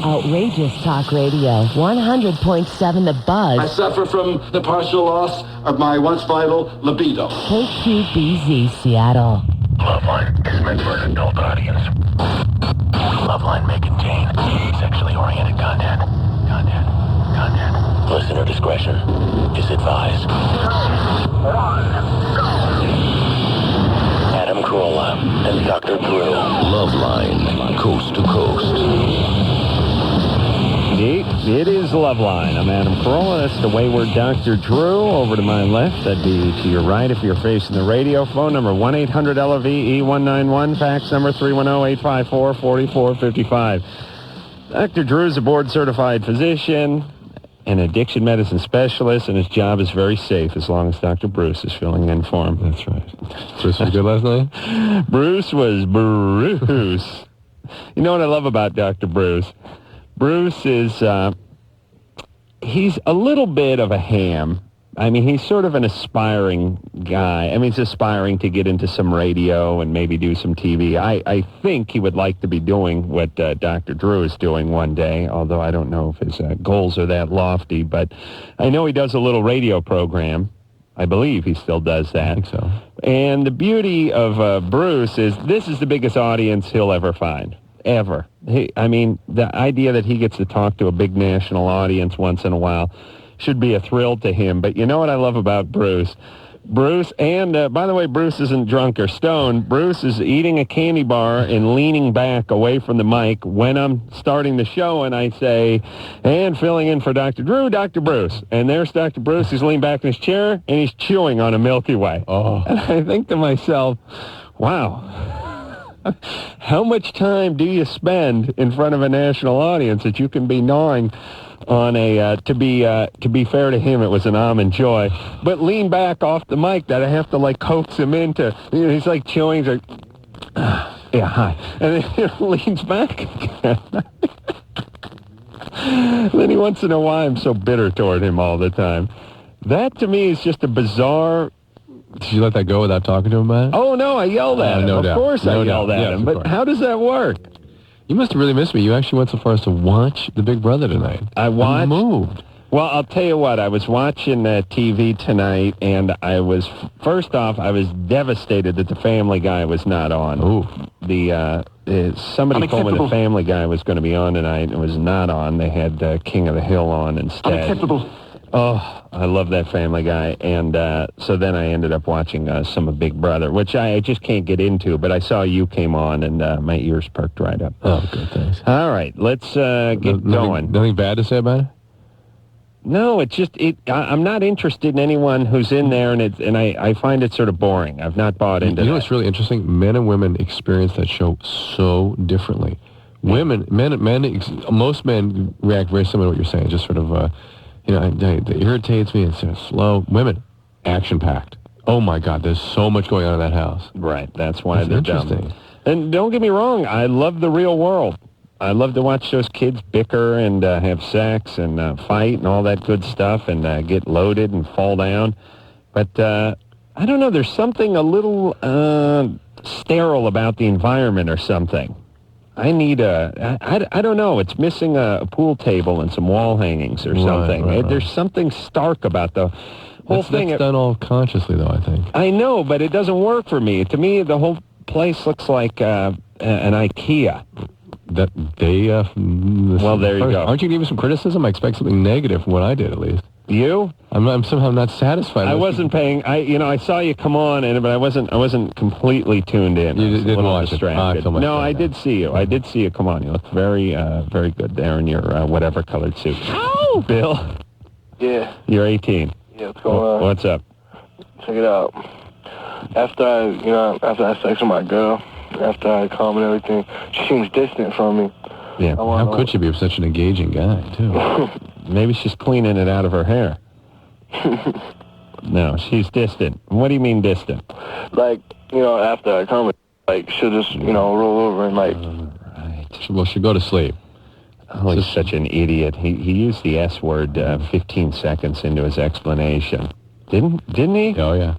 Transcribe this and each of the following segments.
Outrageous Talk Radio, 100.7 The Buzz. I suffer from the partial loss of my once vital libido. KQBZ, Seattle. LoveLine is meant for an adult audience. LoveLine may contain sexually oriented content. Listener discretion is advised. Adam Carolla and Dr. Drew. LoveLine, coast to coast. It is LoveLine. I'm Adam Carolla. That's the wayward Dr. Drew. Over to my left, that'd be to your right if you're facing the radio. Phone number 1-800-LOVE-191. Fax number 310-854-4455. Dr. Drew is a board-certified physician, an addiction medicine specialist, and his job is very safe as long as Dr. Bruce is filling in for him. That's right. Bruce was good last night? Bruce was Bruce. You know what I love about Dr. Bruce? Bruce is, he's a little bit of a ham. I mean, he's sort of an aspiring guy. I mean, he's aspiring to get into some radio and maybe do some TV. I think he would like to be doing what Dr. Drew is doing one day, although I don't know if his goals are that lofty. But I know he does a little radio program. I believe he still does that. I think so. And the beauty of Bruce is this is the biggest audience he'll ever find. Ever. I mean, the idea that he gets to talk to a big national audience once in a while should be a thrill to him. But you know what I love about Bruce? Bruce, and by the way, Bruce isn't drunk or stoned. Bruce is eating a candy bar and leaning back away from the mic when I'm starting the show, and I say, and filling in for Dr. Drew, Dr. Bruce. And there's Dr. Bruce. He's leaning back in his chair, and he's chewing on a Milky Way. Oh. And I think to myself, wow. How much time do you spend in front of a national audience that you can be gnawing on a, to be fair to him, it was an almond joy, but lean back off the mic that I have to like coax him into, you know, he's like chewing, he's like, yeah, hi. And then he leans back again. Then he wants to know why I'm so bitter toward him all the time. That to me is just a bizarre. Did you let that go without talking to him about it? Oh, no, I yelled at him. No of doubt. Course I yelled at him. But how does that work? You must have really missed me. You actually went so far as to watch The Big Brother tonight. I watched. I'm moved. Well, I'll tell you what. I was watching TV tonight, and I was, first off, I was devastated that the Family Guy was not on. Ooh. Somebody told me the Family Guy was going to be on tonight, and it was not on. They had King of the Hill on instead. Unacceptable. Oh, I love that Family Guy. And so then I ended up watching some of Big Brother, which I just can't get into, but I saw you came on, and my ears perked right up. Oh, good, thanks. All right, let's get going. Nothing bad to say about it? No, it's just, I'm not interested in anyone who's in there, and I find it sort of boring. I've not bought into that. You know what's really interesting? Men and women experience that show so differently. Most men react very similar to what you're saying, just sort of... it irritates me. It's sort of slow. Women, action-packed. Oh, my God, there's so much going on in that house. Right, that's why they're interesting. dumb. And don't get me wrong, I love the real world. I love to watch those kids bicker and have sex and fight and all that good stuff and get loaded and fall down. But I don't know, there's something a little sterile about the environment or something. I need I don't know, it's missing a pool table and some wall hangings or something. Right. There's something stark about the whole thing. That's done all consciously, though, I think. I know, but it doesn't work for me. To me, the whole place looks like an IKEA. Well, there you go. Aren't you giving some criticism? I expect something negative from what I did, at least. You? I'm somehow not satisfied. I wasn't paying. I saw you come on, but I wasn't completely tuned in. You didn't watch distracted. it. No, I did see you. I did see you come on. You look very, very good there in your whatever colored suit. Ow! Bill? Yeah. You're 18. Yeah, what's going on? What's up? Check it out. After I had sex with my girl, after I come and everything, she seems distant from me. Yeah. How could she be such an engaging guy, too? Maybe she's cleaning it out of her hair. No, she's distant. What do you mean distant? Like, after I come, like, she'll just, roll over and, like... Right. She'll go to sleep. Oh, he's such an idiot. He used the S word 15 seconds into his explanation. Didn't he? Oh, yeah.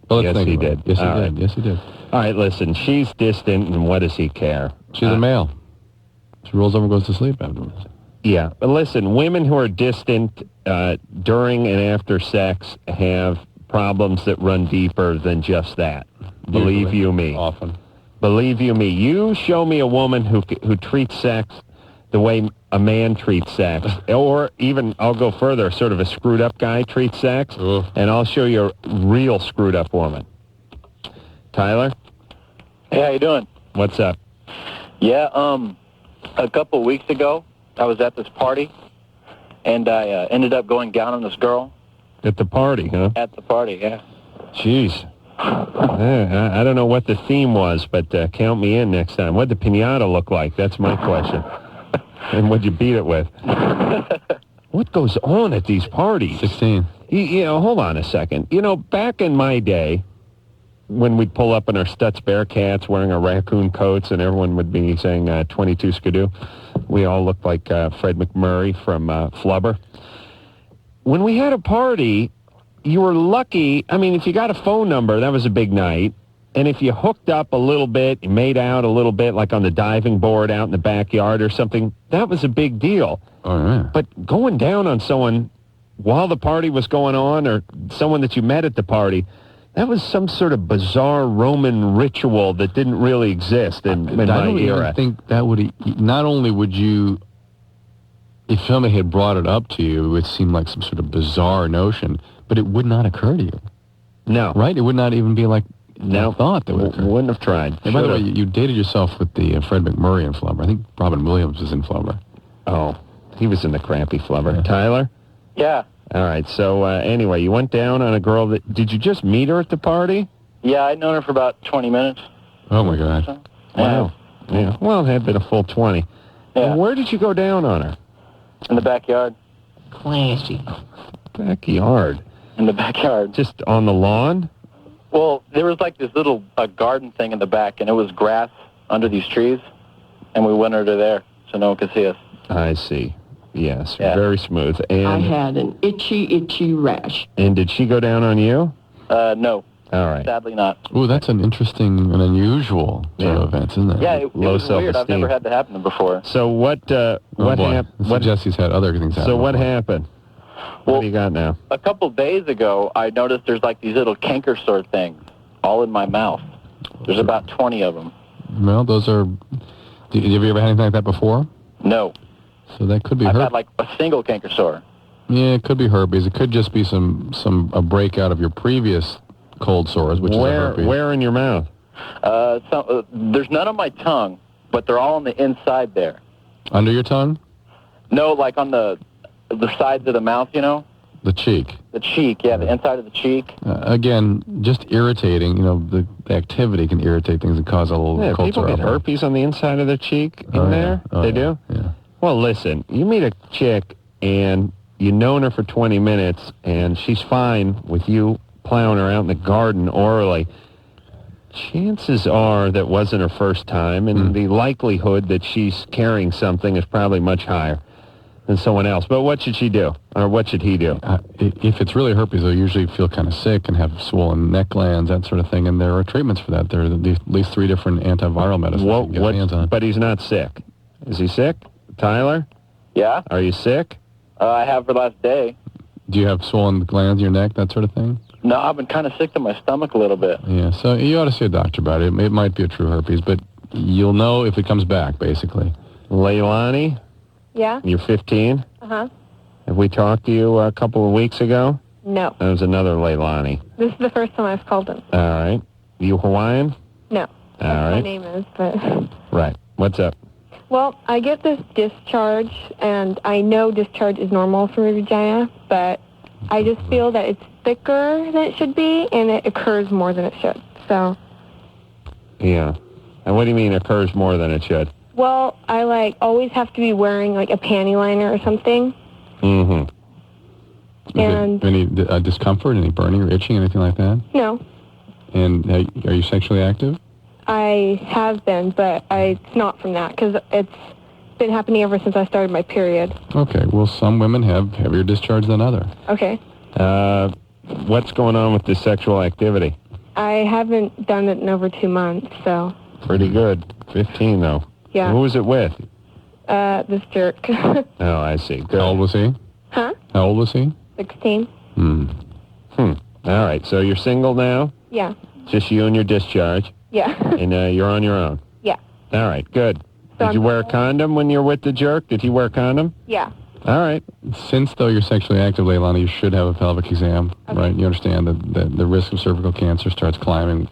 Well, yes, he did. Yes, he did. Yes, he did. All right, listen, she's distant, and what does he care? She's a male. She rolls over and goes to sleep afterwards. Yeah, but listen, women who are distant during and after sex have problems that run deeper than just that. Believe you me. Often. Believe you me. You show me a woman who treats sex the way a man treats sex, or even, I'll go further, sort of a screwed up guy treats sex, and I'll show you a real screwed up woman. Tyler? Hey, how you doing? What's up? Yeah, a couple weeks ago, I was at this party, and I ended up going down on this girl. At the party, huh? At the party, yeah. Jeez. I don't know what the theme was, but count me in next time. What'd the piñata look like? That's my question. And what'd you beat it with? What goes on at these parties? 16. You know, hold on a second. You know, back in my day, when we'd pull up in our Stutz Bearcats wearing our raccoon coats and everyone would be saying 22 Skidoo, we all looked like Fred McMurray from Flubber. When we had a party, you were lucky. I mean, if you got a phone number, that was a big night. And if you hooked up a little bit, you made out a little bit, like on the diving board out in the backyard or something, that was a big deal. Oh, yeah. But going down on someone while the party was going on, or someone that you met at the party, that was some sort of bizarre Roman ritual that didn't really exist in my era. I think that would, not only would you, if somebody had brought it up to you, it would seem like some sort of bizarre notion, but it would not occur to you. No. Right? It would not even be like, no, thought that would occur. Wouldn't have tried. And by the way, you dated yourself with the Fred McMurray in Flubber. I think Robin Williams was in Flubber. Oh, he was in the crappy Flubber. Yeah. Tyler? Yeah. All right, so anyway, you went down on a girl that... Did you just meet her at the party? Yeah, I'd known her for about 20 minutes. Oh, my God. So, wow. Yeah. Well, it had been a full 20. Yeah. And where did you go down on her? In the backyard. Classy. Backyard? In the backyard. Just on the lawn? Well, there was like this little garden thing in the back, and it was grass under these trees, and we went under there so no one could see us. I see. Yes, yeah. Very smooth. And I had an itchy rash. And did she go down on you? No. All right. Sadly not. Oh, that's an interesting and unusual sort of event, isn't it? Yeah, it Low was weird. I've self-esteem. never had that happen before. So what happened? Jesse's had other things happen. So what happened? Well, what do you got now? A couple days ago, I noticed there's like these little canker sore things all in my mouth. There's about 20 of them. Well, those are... Have you ever had anything like that before? No. So that could be I've herpes. had like a single canker sore. Yeah, it could be herpes. It could just be a breakout of your previous cold sores, which is a herpes. Where in your mouth? There's none on my tongue, but they're all on the inside there. Under your tongue? No, like on the sides of the mouth, you know? The cheek. The cheek, yeah, the inside of the cheek. Again, just irritating. You know, the activity can irritate things and cause a little cold people sore. Get herpes on the inside of their cheek there? Oh, they do? Yeah. Well, listen, you meet a chick and you've known her for 20 minutes and she's fine with you plowing her out in the garden orally. Chances are that wasn't her first time, and the likelihood that she's carrying something is probably much higher than someone else. But what should she do? Or what should he do? If it's really herpes, they'll usually feel kind of sick and have swollen neck glands, that sort of thing, and there are treatments for that. There are at least 3 different antiviral medicines you can get hands on. But he's not sick. Is he sick? Tyler? Yeah? Are you sick? I have for the last day. Do you have swollen glands in your neck, that sort of thing? No, I've been kind of sick to my stomach a little bit. Yeah, so you ought to see a doctor about it. It might be a true herpes, but you'll know if it comes back, basically. Leilani? Yeah? You're 15? Uh-huh. Have we talked to you a couple of weeks ago? No. That was another Leilani. This is the first time I've called him. All right. You Hawaiian? No. That's All right. my name is, but... Right. What's up? Well, I get this discharge, and I know discharge is normal for my vagina, but I just feel that it's thicker than it should be, and it occurs more than it should. So... Yeah. And what do you mean occurs more than it should? Well, I, always have to be wearing, a panty liner or something. Mm-hmm. And... Any discomfort, any burning or itching, anything like that? No. And are you sexually active? I have been, but it's not from that, because it's been happening ever since I started my period. Okay, well, some women have heavier discharge than others. Okay. What's going on with this sexual activity? I haven't done it in over 2 months, so... Pretty good. 15, though. Yeah. Who was it with? this jerk. Oh, I see. Good. How old was he? Huh? How old was he? 16. All right, so you're single now? Yeah. Just you and your discharge? Yeah. And you're on your own? Yeah. All right, good. So Did you I'm- wear a condom when you're with the jerk? Did he wear a condom? Yeah. All right. Since, though, you're sexually active, Leilani, you should have a pelvic exam, right? You understand that the risk of cervical cancer starts climbing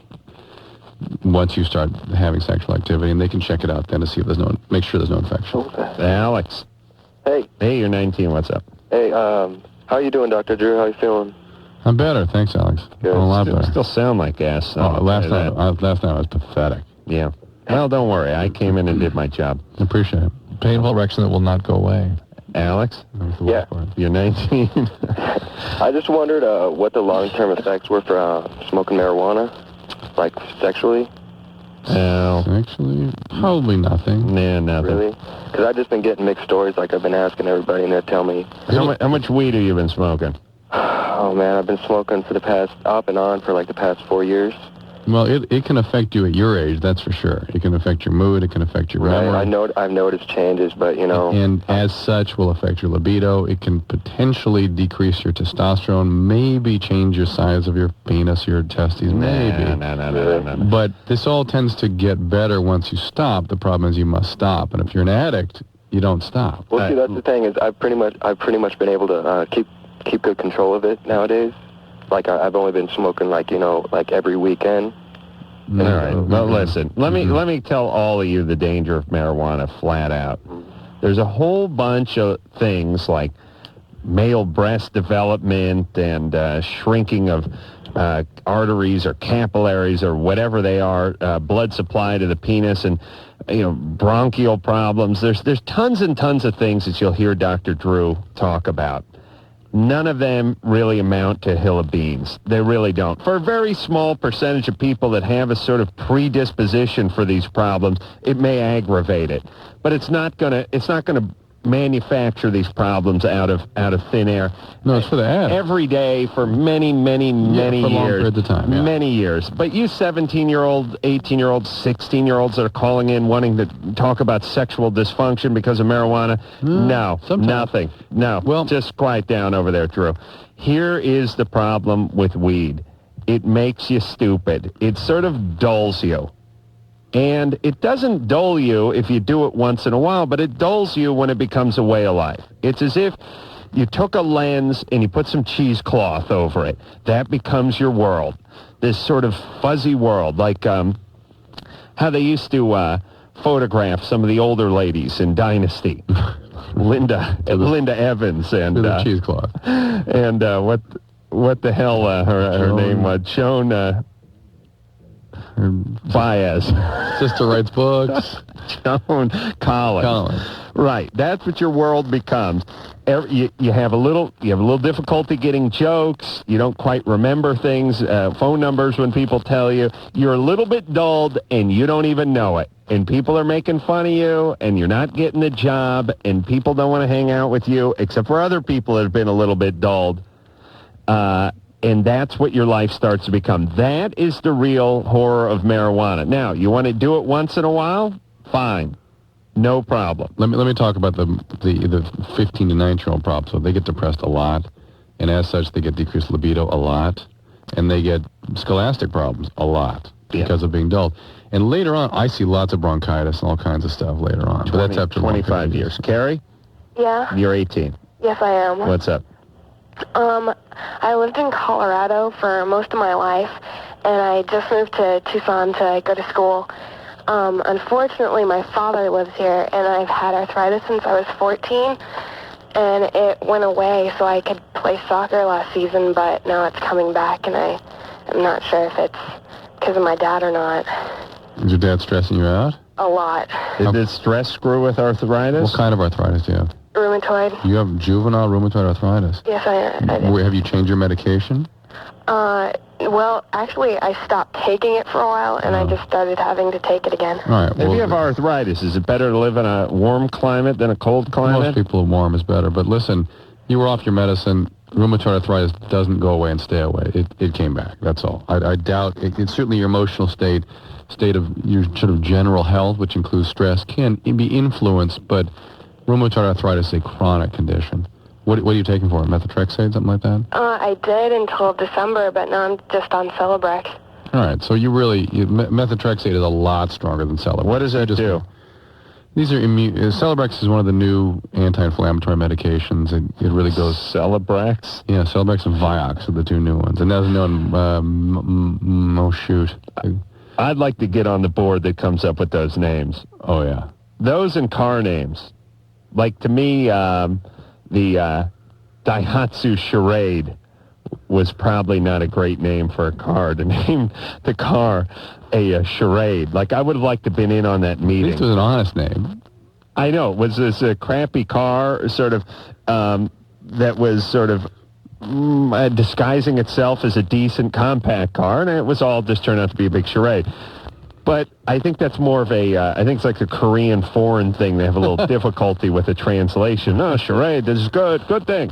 once you start having sexual activity, and they can check it out then to see if make sure there's no infection. Alex. Hey. Hey, you're 19. What's up? Hey, how you doing, Dr. Drew? How you feeling? I'm better, thanks, Alex. Good. I'm a lot better. Still sound like ass. So Last night I was pathetic. Yeah. Well, don't worry. I came in and did my job. I appreciate it. Painful erection that will not go away. Alex? Yeah. You're 19. I just wondered what the long-term effects were for smoking marijuana, like sexually. Oh. Actually, probably nothing. Nah, nothing. Really? Because I've just been getting mixed stories. Like, I've been asking everybody, and they tell me. How much weed have you been smoking? Oh, man, I've been smoking for the past, off and on, for like the past 4 years. Well, it can affect you at your age, that's for sure. It can affect your mood, it can affect your memory. I've noticed changes, but, you know. And as such will affect your libido. It can potentially decrease your testosterone, maybe change your size of your penis, your testes, maybe. No. But this all tends to get better once you stop. The problem is you must stop. And if you're an addict, you don't stop. Well, see, that's the thing is I've pretty much been able to keep good control of it nowadays. Like, I've only been smoking, like, you know, like every weekend. All right. Well, listen. Let me tell all of you the danger of marijuana flat out. There's a whole bunch of things like male breast development and shrinking of arteries or capillaries or whatever they are, blood supply to the penis, and bronchial problems. There's tons and tons of things that you'll hear Dr. Drew talk about. None of them really amount to a hill of beans. They really don't. For a very small percentage of people that have a sort of predisposition for these problems, it may aggravate it. But it's not gonna manufacture these problems out of thin air. No, it's for the ad. Every day for many for years. long periods of time, yeah. Many years. But you 17-year-old, 18-year-olds, 16-year-olds that are calling in wanting to talk about sexual dysfunction because of marijuana, no, sometimes. nothing. No, Well, just quiet down over there, Drew. Here is the problem with weed. It makes you stupid. It sort of dulls you. And it doesn't dull you if you do it once in a while, but it dulls you when it becomes a way of life. It's as if you took a lens and you put some cheesecloth over it. That becomes your world. This sort of fuzzy world, like how they used to photograph some of the older ladies in Dynasty. Linda Evans and the cheesecloth. And what the hell her name was? Joan Baez. Sister writes books. Joan Collins. Right. That's what your world becomes. You have a little difficulty getting jokes. You don't quite remember things, phone numbers when people tell you. You're a little bit dulled, and you don't even know it. And people are making fun of you, and you're not getting the job, and people don't want to hang out with you, except for other people that have been a little bit dulled. And that's what your life starts to become. That is the real horror of marijuana. Now, you want to do it once in a while? Fine. No problem. Let me talk about the 15 to 19-year-old problem. So they get depressed a lot, and as such, they get decreased libido a lot, and they get scholastic problems a lot because of being dulled. And later on, I see lots of bronchitis and all kinds of stuff later on. But that's after 25 years. Carrie? Yeah. You're 18. Yes, I am. What's up? I lived in Colorado for most of my life, and I just moved to Tucson to go to school. Unfortunately, my father lives here, and I've had arthritis since I was 14, and it went away so I could play soccer last season, but now it's coming back, and I'm not sure if it's because of my dad or not. Is your dad stressing you out? A lot. Did stress screw with arthritis? What kind of arthritis do you have? Rheumatoid. You have juvenile rheumatoid arthritis. Yes, I do. Have you changed your medication? Well, actually, I stopped taking it for a while, and I just started having to take it again. All right. If you have arthritis, is it better to live in a warm climate than a cold climate? Most people warm is better. But listen, you were off your medicine. rheumatoid arthritis doesn't go away and stay away. It came back. That's all. I doubt it's certainly your emotional state of your sort of general health, which includes stress, can be influenced, but rheumatoid arthritis is a chronic condition. What are you taking for it? Methotrexate, something like that? I did until December, but now I'm just on Celebrex. All right, so methotrexate is a lot stronger than Celebrex. What does that do? These are Celebrex is one of the new anti-inflammatory medications. It really goes... Celebrex? Yeah, Celebrex and Vioxx are the two new ones. And there's no shoot. I'd like to get on the board that comes up with those names. Oh, yeah. Those and car names. Like, to me, the Daihatsu Charade was probably not a great name for a car. To name the car a charade. Like, I would have liked to have been in on that meeting. This was an honest name. I know. It was this crappy car, sort of, that was sort of disguising itself as a decent compact car, and it was all just turned out to be a big charade. But I think that's more of I think it's like a Korean foreign thing. They have a little difficulty with the translation. No, charade, this is good thing.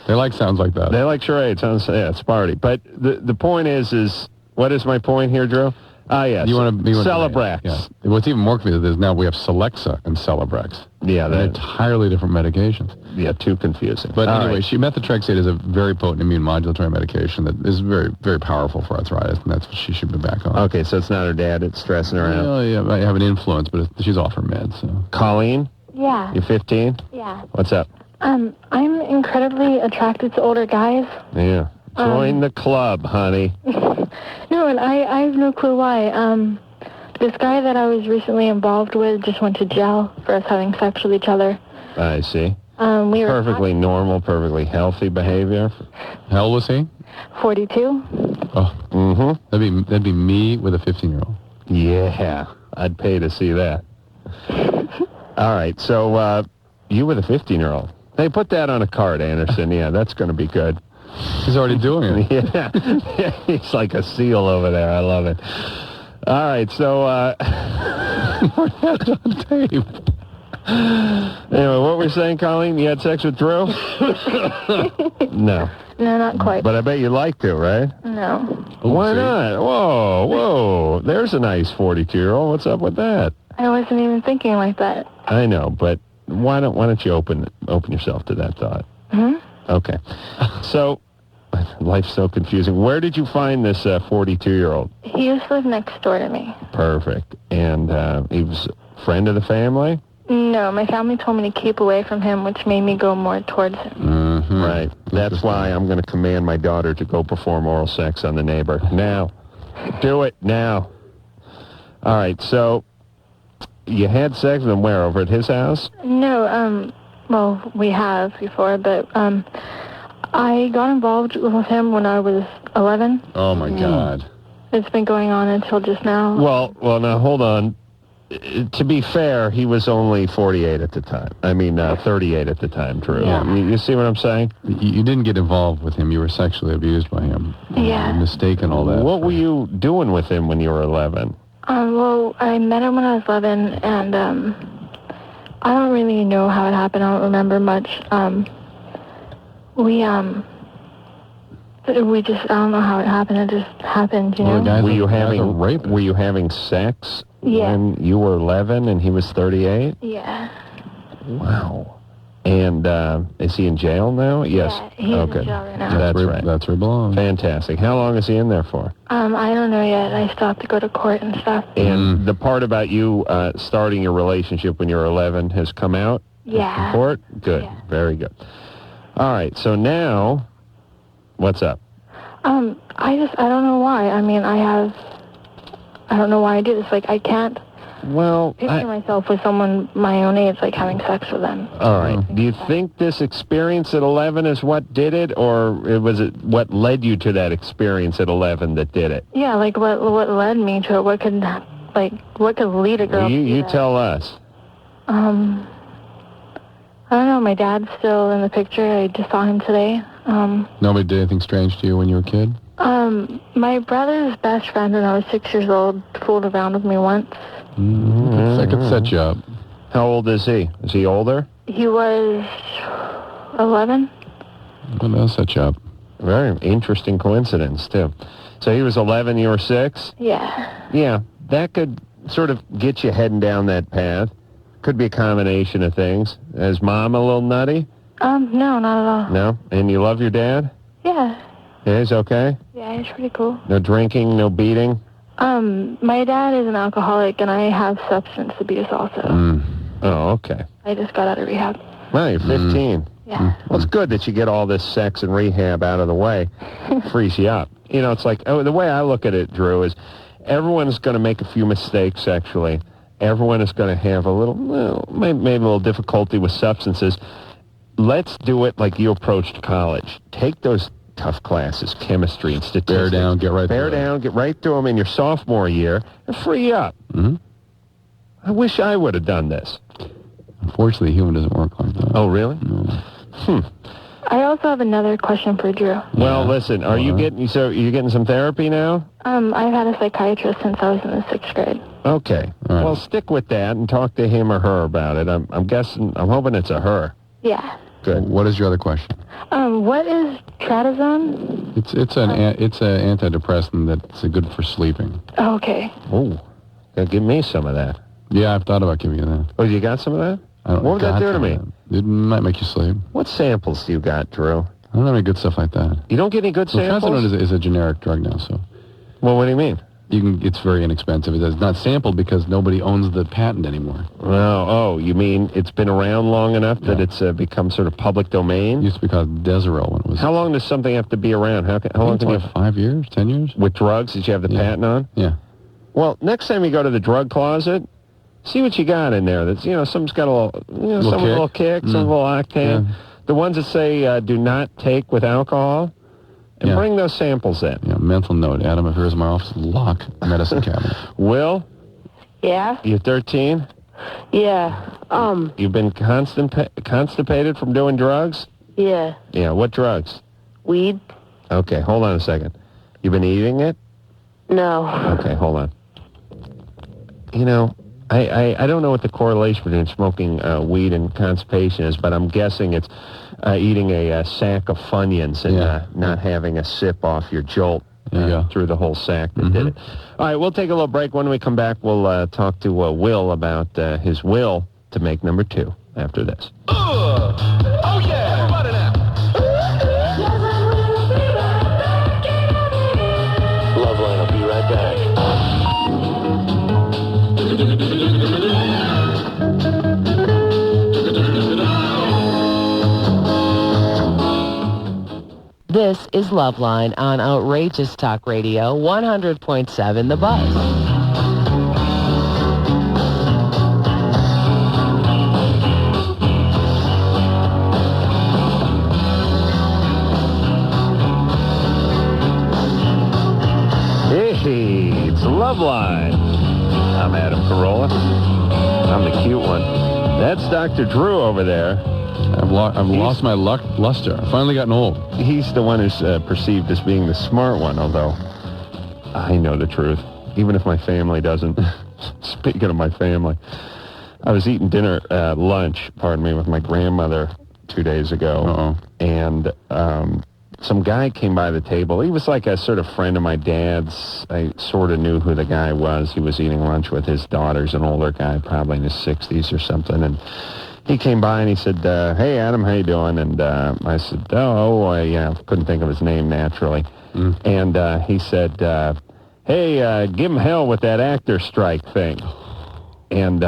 They like sounds like that. They like charade, sounds, yeah, it's party. But the point is, what is my point here, Drew? Yes. Celebrex. Yeah. What's even more confusing is now we have Celexa and Celebrex. Yeah, they're entirely different medications. Yeah, too confusing. But anyway, methotrexate is a very potent immune modulatory medication that is very, very powerful for arthritis, and that's what she should be back on. Okay, so it's not her dad; it's stressing her out. Yeah, I have an influence, but she's off her meds. So. Colleen? Yeah. You're 15? Yeah. What's up? I'm incredibly attracted to older guys. Yeah. Join the club, honey. No, and I have no clue why. This guy that I was recently involved with just went to jail for us having sex with each other. I see. We were perfectly normal, perfectly healthy behavior. How old was he? 42. Oh. Mm-hmm. That'd be me with a 15-year-old. Yeah. I'd pay to see that. All right. So, you with a 15-year-old. Hey, put that on a card, Anderson. Yeah, that's going to be good. He's already doing it. Yeah, he's like a seal over there. I love it. All right, so that's on tape. Anyway, what were you saying, Colleen? You had sex with Drew? No. No, not quite. But I bet you like to, right? No. Why not? Whoa. There's a nice 42-year-old. What's up with that? I wasn't even thinking like that. I know, but why don't you open yourself to that thought? Okay. So, life's so confusing. Where did you find this 42-year-old? He used to live next door to me. Perfect. And he was a friend of the family? No, my family told me to keep away from him, which made me go more towards him. Mm-hmm. Right. That's why I'm going to command my daughter to go perform oral sex on the neighbor. Now. Do it now. All right, so you had sex with him where? Over at his house? No, well, we have before, but I got involved with him when I was 11. Oh, my God. It's been going on until just now. Well, now, hold on. To be fair, he was only 48 at the time. I mean, 38 at the time, Drew. Yeah. You see what I'm saying? You didn't get involved with him. You were sexually abused by him. Yeah. You're mistaken all that. What were you doing with him when you were 11? Well, I met him when I was 11, and I don't really know how it happened. I don't remember much. We just, I don't know how it happened. It just happened, you know? Well, Were you having sex when you were 11 and he was 38? Yeah. Wow. And is he in jail now? Yes. Yeah, he's in jail right now. That's right. That's where he belongs. Fantastic. How long is he in there for? I don't know yet. I still have to go to court and stuff. And the part about you starting your relationship when you were 11 has come out? Yeah. In court? Good. Yeah. Very good. All right. So now, what's up? I don't know why. I mean, I don't know why I do this. Like, I can't picture myself with someone my own age, like, having sex with them. All right. Do you think this experience at 11 is what did it, or was it what led you to that experience at 11 that did it? Yeah, like, what led me to it? What could lead a girl to You that? tell us. I don't know. My dad's still in the picture. I just saw him today. Nobody did anything strange to you when you were a kid? My brother's best friend when I was 6 years old fooled around with me once. I could set you up. How old is he? Is he older? He was 11. Well, that'll set you up. Very interesting coincidence, too. So he was 11, you were 6? Yeah. Yeah, that could sort of get you heading down that path. Could be a combination of things. Is Mom a little nutty? No, not at all. No? And you love your dad? Yeah. Yeah, he's okay? Yeah, he's pretty cool. No drinking, no beating? My dad is an alcoholic, and I have substance abuse also. Oh, okay. I just got out of rehab. Well, you're 15. Yeah. Well, it's good that you get all this sex and rehab out of the way. Frees you up. You know, it's like, the way I look at it, Drew, is everyone's going to make a few mistakes sexually. Everyone is going to have a little, maybe a little difficulty with substances. Let's do it like you approached college. Take those tough classes, chemistry and statistics. Bear down, get right through them in your sophomore year and free you up. Mm-hmm. I wish I would have done this. Unfortunately, human doesn't work like that. Oh, really? No. I also have another question for Drew. Well, listen, you're getting some therapy now? I've had a psychiatrist since I was in the 6th grade. Okay. Right. Well, stick with that and talk to him or her about it. I'm hoping it's a her. Yeah. Good. What is your other question? What is trazodone? It's an antidepressant that's good for sleeping. Oh, okay. Oh, give me some of that. Yeah, I've thought about giving you that. Oh, you got some of that? What would that do to me? It might make you sleep. What samples do you got, Drew? I don't have any good stuff like that. You don't get any good samples? Trazodone is a generic drug now, so. Well, what do you mean? It's very inexpensive. It's not sampled because nobody owns the patent anymore. Oh, you mean it's been around long enough that it's become sort of public domain? It used to be called Deseril when it was. How long does something have to be around? How long can you? 5 years, 10 years. With drugs that you have the patent on? Yeah. Well, next time you go to the drug closet, see what you got in there. That's some's got a little, some with a little kick, some with a little octane. Yeah. The ones that say do not take with alcohol. And bring those samples in. Yeah, mental note. Adam, if here's my office, lock medicine cabinet. Will? Yeah? You're 13? Yeah. You've been constipated from doing drugs? Yeah. Yeah, what drugs? Weed? Okay, hold on a second. You've been eating it? No. Okay, hold on. I don't know what the correlation between smoking weed and constipation is, but I'm guessing it's eating a sack of Funyuns and not having a sip off your jolt through the whole sack that did it. All right, we'll take a little break. When we come back, we'll talk to Will about his will to make number 2 after this. Oh, yeah! Butter now! LoveLine will be right back. This is LoveLine on Outrageous Talk Radio, 100.7 The Buzz. Hey, it's LoveLine. I'm Adam Carolla. I'm the cute one. That's Dr. Drew over there. I've lost my luster. I've finally gotten old. He's the one who's perceived as being the smart one, although I know the truth, even if my family doesn't. Speaking of my family, I was eating lunch, with my grandmother 2 days ago, and some guy came by the table. He was like a sort of friend of my dad's. I sort of knew who the guy was. He was eating lunch with his daughters, an older guy, probably in his 60s or something, and he came by and he said, hey, Adam, how you doing? And I said, couldn't think of his name naturally. And he said, hey, give him hell with that actor strike thing. And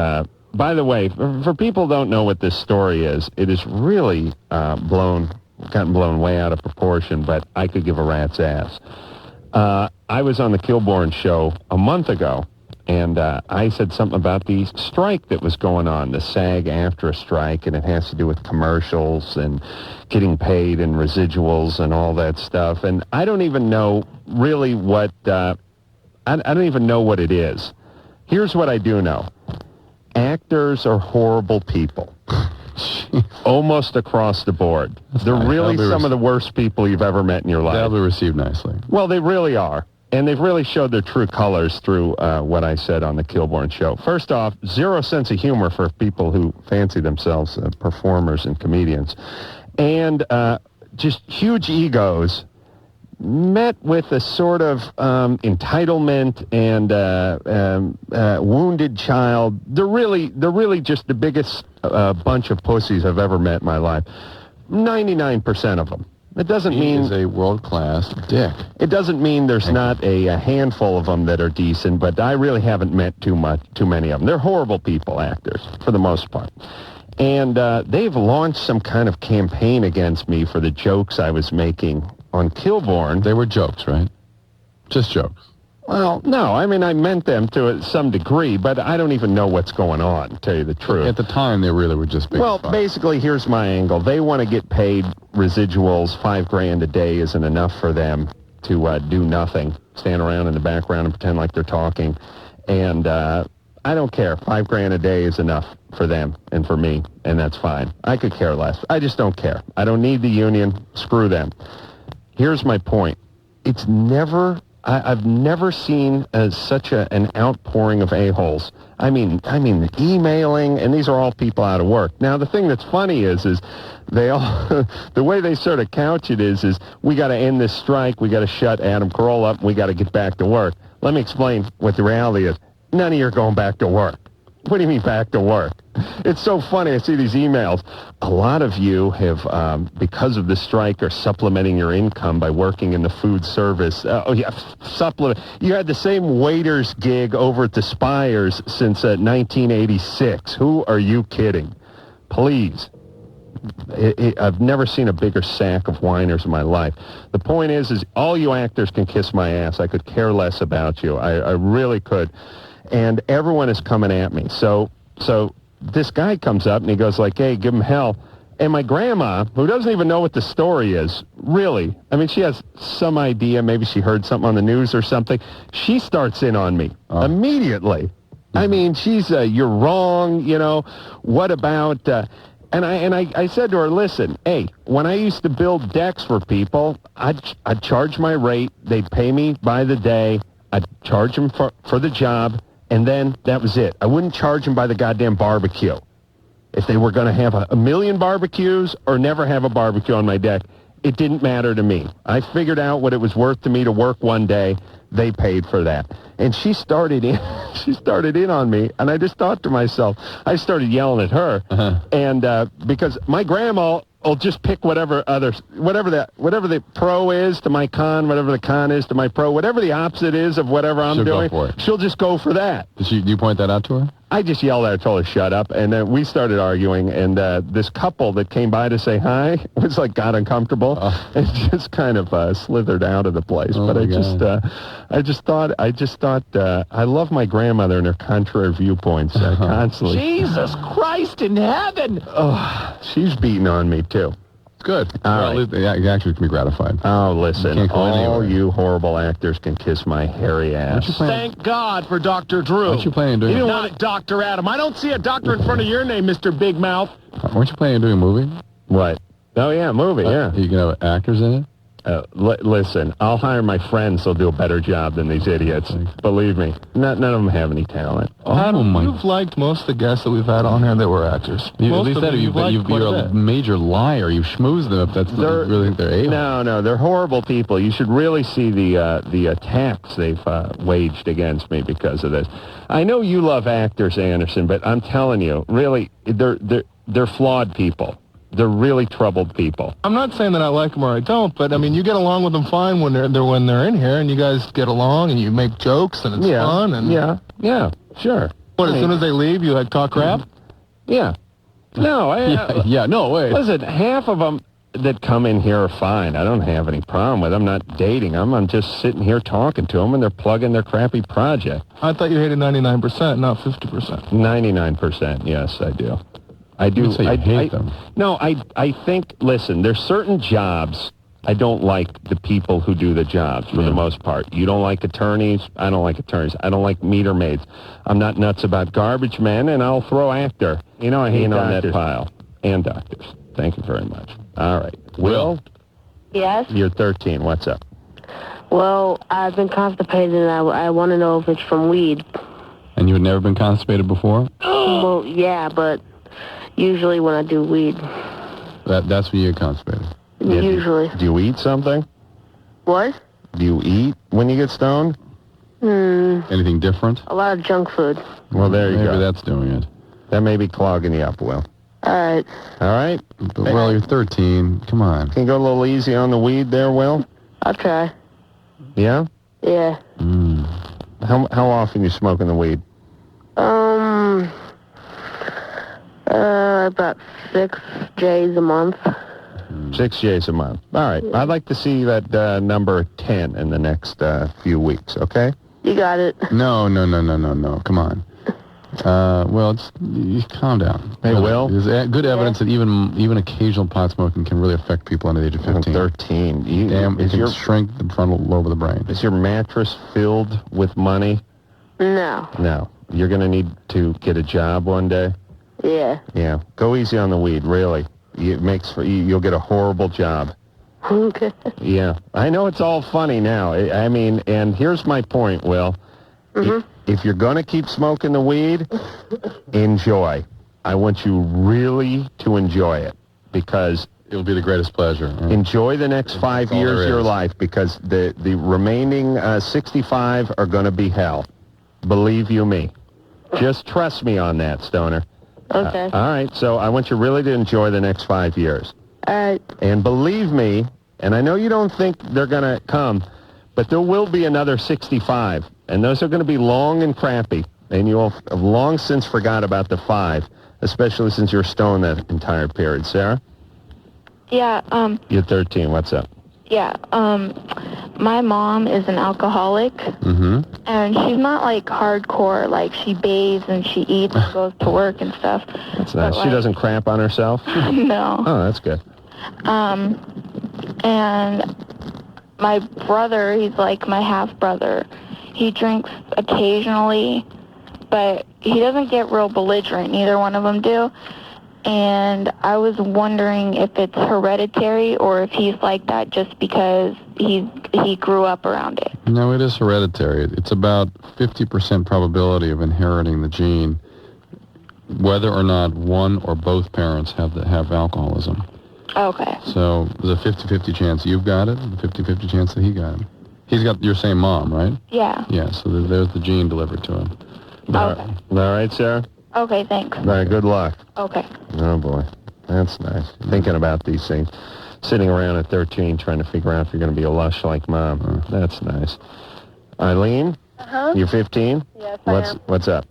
by the way, for people who don't know what this story is, it is really gotten blown way out of proportion, but I could give a rat's ass. I was on the Kilborn show a month ago, and I said something about the strike that was going on, the SAG after a strike, and it has to do with commercials and getting paid and residuals and all that stuff. And I don't even know really what, I don't even know what it is. Here's what I do know. Actors are horrible people. Almost across the board. They're really some of the worst people you've ever met in your life. They'll be received nicely. Well, they really are. And they've really showed their true colors through what I said on the Kilborn show. First off, zero sense of humor for people who fancy themselves performers and comedians. And just huge egos met with a sort of entitlement and wounded child. They're really just the biggest bunch of pussies I've ever met in my life. 99% of them. It doesn't mean... He is a world-class dick. It doesn't mean there's not a handful of them that are decent, but I really haven't met too many of them. They're horrible people, actors, for the most part. And they've launched some kind of campaign against me for the jokes I was making on Kilborn. They were jokes, right? Just jokes. Well, no, I mean, I meant them to some degree, but I don't even know what's going on, to tell you the truth. At the time, they really were just big Well, fun. basically, here's my angle. They want to get paid residuals. $5,000 a day isn't enough for them to do nothing, stand around in the background and pretend like they're talking. And I don't care. $5,000 a day is enough for them and for me, and that's fine. I could care less. I just don't care. I don't need the union. Screw them. Here's my point. It's never... I've never seen such an outpouring of a-holes. I mean, emailing, and these are all people out of work. Now, the thing that's funny is they all, the way they sort of couch it is we got to end this strike, we got to shut Adam Carolla up, and we got to get back to work. Let me explain what the reality is. None of you are going back to work. What do you mean back to work? It's so funny. I see these emails. A lot of you have, because of the strike, are supplementing your income by working in the food service. Supplement. You had the same waiter's gig over at the Spires since 1986. Who are you kidding? Please. I've never seen a bigger sack of whiners in my life. The point is all you actors can kiss my ass. I could care less about you. I really could. And everyone is coming at me. So this guy comes up and he goes like, hey, give him hell. And my grandma, who doesn't even know what the story is, really, I mean, she has some idea. Maybe she heard something on the news or something. She starts in on me immediately. I mean, she's, you're wrong, you know. What about... And I said to her, listen, hey, when I used to build decks for people, I'd charge my rate. They'd pay me by the day. I'd charge them for the job. And then that was it. I wouldn't charge them by the goddamn barbecue. If they were going to have a million barbecues or never have a barbecue on my deck, it didn't matter to me. I figured out what it was worth to me to work one day. They paid for that. And she started in on me, and I just thought to myself, I started yelling at her, and because my grandma will just pick whatever the pro is to my con, whatever the con is to my pro, whatever the opposite is of whatever I'm doing, she'll just go for that. Did you point that out to her? I just yelled at her, told her shut up, and then we started arguing, and this couple that came by to say hi was like got uncomfortable and just kind of slithered out of the place. But I just thought I love my grandmother and her contrary viewpoints constantly. Jesus Christ in heaven! Oh, she's beating on me too. Good. All right. You actually can be gratified. Oh, listen, all anywhere. you horrible actors can kiss my hairy ass. Thank God for Dr. Drew. What you planning on doing? You didn't want Dr. Adam. I don't see a doctor in front of your name, Mr. Big Mouth. Weren't you planning on doing a movie? What? Oh, yeah, movie, yeah. Are you going to have actors in it? Listen, I'll hire my friends who'll do a better job than these idiots. Believe me, none of them have any talent. You've liked most of the guests that we've had on here that were actors. You're a major liar. You schmooze them if you really think they're able. No, they're horrible people. You should really see the attacks they've waged against me because of this. I know you love actors, Anderson, but I'm telling you, really, they're flawed people. They're really troubled people. I'm not saying that I like them or I don't, but I mean, you get along with them fine when they're in here, and you guys get along and you make jokes and it's fun. And yeah, sure. What? As soon as they leave, you talk crap? Yeah. No. No way. Listen, half of them that come in here are fine. I don't have any problem with them. I'm not dating them. I'm just sitting here talking to them, and they're plugging their crappy project. I thought you hated 99%, not 50%. 99%. Yes, I do. I do. I hate them. No, I think, listen, there's certain jobs I don't like the people who do the jobs for the most part. You don't like attorneys. I don't like attorneys. I don't like meter maids. I'm not nuts about garbage men, and I'll throw actor. You know, I hate on that pile. And doctors. Thank you very much. All right. Will? Yes? You're 13. What's up? Well, I've been constipated, and I want to know if it's from weed. And you had never been constipated before? Well, yeah, but usually when I do weed. That's when you get constipated. Usually. Do you eat something? What? Do you eat when you get stoned? Anything different? A lot of junk food. Well, there you go. Maybe that's doing it. That may be clogging you up, Will. All right. All right? But, well, you're 13. Come on. Can you go a little easy on the weed there, Will? I'll try. Yeah? Yeah. How often you smoking the weed? About 6 J's a month. 6 J's a month. All right. I'd like to see that number 10 in the next few weeks, okay? You got it. No. Come on. Well, you calm down. Hey, Will? There's good evidence that even occasional pot smoking can really affect people under the age of 15. 13. It can shrink the frontal lobe of the brain. Is your mattress filled with money? No. No. You're going to need to get a job one day? Yeah. Yeah. Go easy on the weed, really. You'll get a horrible job. Okay. Yeah. I know it's all funny now. I mean, and here's my point, Will. If you're going to keep smoking the weed, enjoy. I want you really to enjoy it because it'll be the greatest pleasure. Yeah. Enjoy the next 5 years of your life because the remaining 65 are going to be hell. Believe you me. Just trust me on that, Stoner. Okay. All right, so I want you really to enjoy the next 5 years. All right. And believe me, and I know you don't think they're going to come, but there will be another 65, and those are going to be long and crappy, and you'll have long since forgot about the 5, especially since you're stoned that entire period. Sarah? Yeah, You're 13. What's up? yeah, my mom is an alcoholic, and she's not, like, hardcore. Like, she bathes and she eats and goes to work and stuff. That's nice. She doesn't crap on herself? No. Oh, that's good. And my brother, he's like my half-brother. He drinks occasionally, but he doesn't get real belligerent. Neither one of them do. And I was wondering if it's hereditary or if he's like that just because he grew up around it. No, it is hereditary. It's about 50% probability of inheriting the gene, whether or not one or both parents have alcoholism. Okay. So there's a 50-50 chance you've got it, and a 50-50 chance that he got it. He's got your same mom, right? Yeah. Yeah, so there's the gene delivered to him. Okay. All right, Sarah? Okay, thanks. All right, good luck. Okay. Oh, boy. That's nice. Thinking about these things. Sitting around at 13 trying to figure out if you're going to be a lush like Mom. That's nice. Eileen? You're 15? Yes, I am. What's up?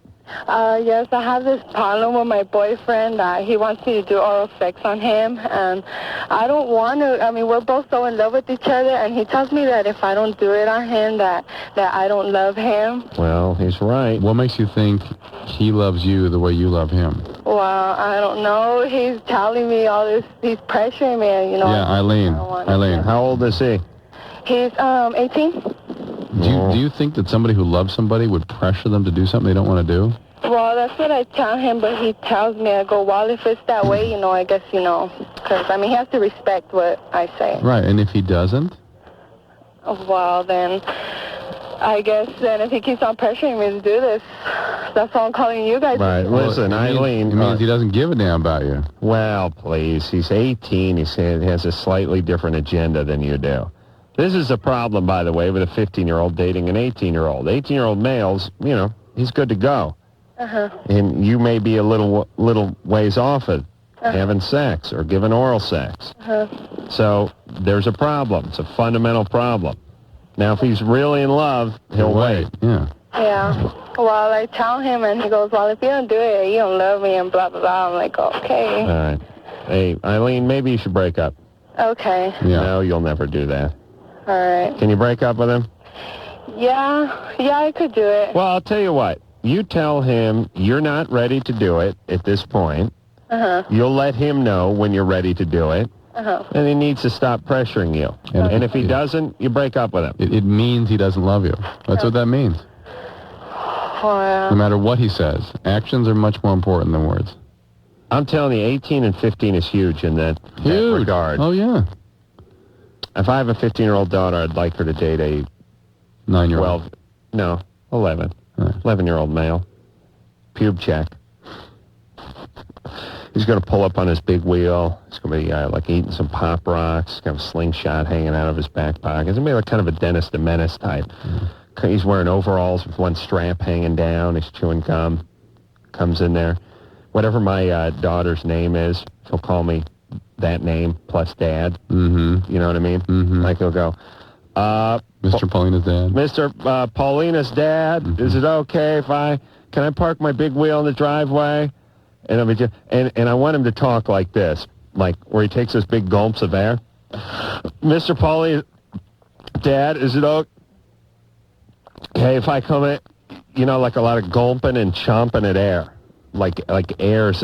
Yes, I have this problem with my boyfriend. He wants me to do oral sex on him, and I don't want to. I mean, we're both so in love with each other, and he tells me that if I don't do it on him, that I don't love him. Well, he's right. What makes you think he loves you the way you love him? Well, I don't know. He's telling me all this. He's pressuring me, you know. Yeah, Eileen. How old is he? He's 18. Do you think that somebody who loves somebody would pressure them to do something they don't want to do? Well, that's what I tell him, but he tells me, I go, well, if it's that way, you know, I guess, you know, because, I mean, he has to respect what I say. Right, and if he doesn't? Well, then, I guess then if he keeps on pressuring me to do this, that's why I'm calling you guys. Right, listen, Eileen. It means he doesn't give a damn about you. Well, please, he's 18. He has a slightly different agenda than you do. This is a problem, by the way, with a 15-year-old dating an 18-year-old. 18-year-old males, you know, he's good to go. And you may be a little ways off of having sex or giving oral sex. So there's a problem. It's a fundamental problem. Now, if he's really in love, he'll wait. Yeah. Yeah. Well, I tell him, and he goes, well, if you don't do it, you don't love me, and blah, blah, blah. I'm like, okay. All right. Hey, Eileen, maybe you should break up. Okay. Yeah. No, you'll never do that. All right. Can you break up with him? Yeah, I could do it. Well, I'll tell you what. You tell him you're not ready to do it at this point. You'll let him know when you're ready to do it. And he needs to stop pressuring you. And if he doesn't, you break up with him. It means he doesn't love you. That's what that means. Well, No matter what he says, actions are much more important than words. I'm telling you, 18 and 15 is huge in that regard. Oh, yeah. If I have a 15-year-old daughter, I'd like her to date a 9-year-old. 11. 11-year-old male. Pube check. He's going to pull up on his big wheel. He's going to be like eating some Pop Rocks. He's got a slingshot hanging out of his back pocket. He's going to be like kind of a Dennis the Menace type. He's wearing overalls with one strap hanging down. He's chewing gum. Comes in there. Whatever my daughter's name is, he'll call me that name plus Dad. Mm-hmm. You know what I mean? Mm-hmm. Like he'll go, Mr. Paulina's dad. Mr. Paulina's dad, is it okay if can I park my big wheel in the driveway? And I'll be and I want him to talk like this, like where he takes those big gulps of air. Mr. Paulina's dad, is it okay if I come in, like a lot of gulping and chomping at air, like air's,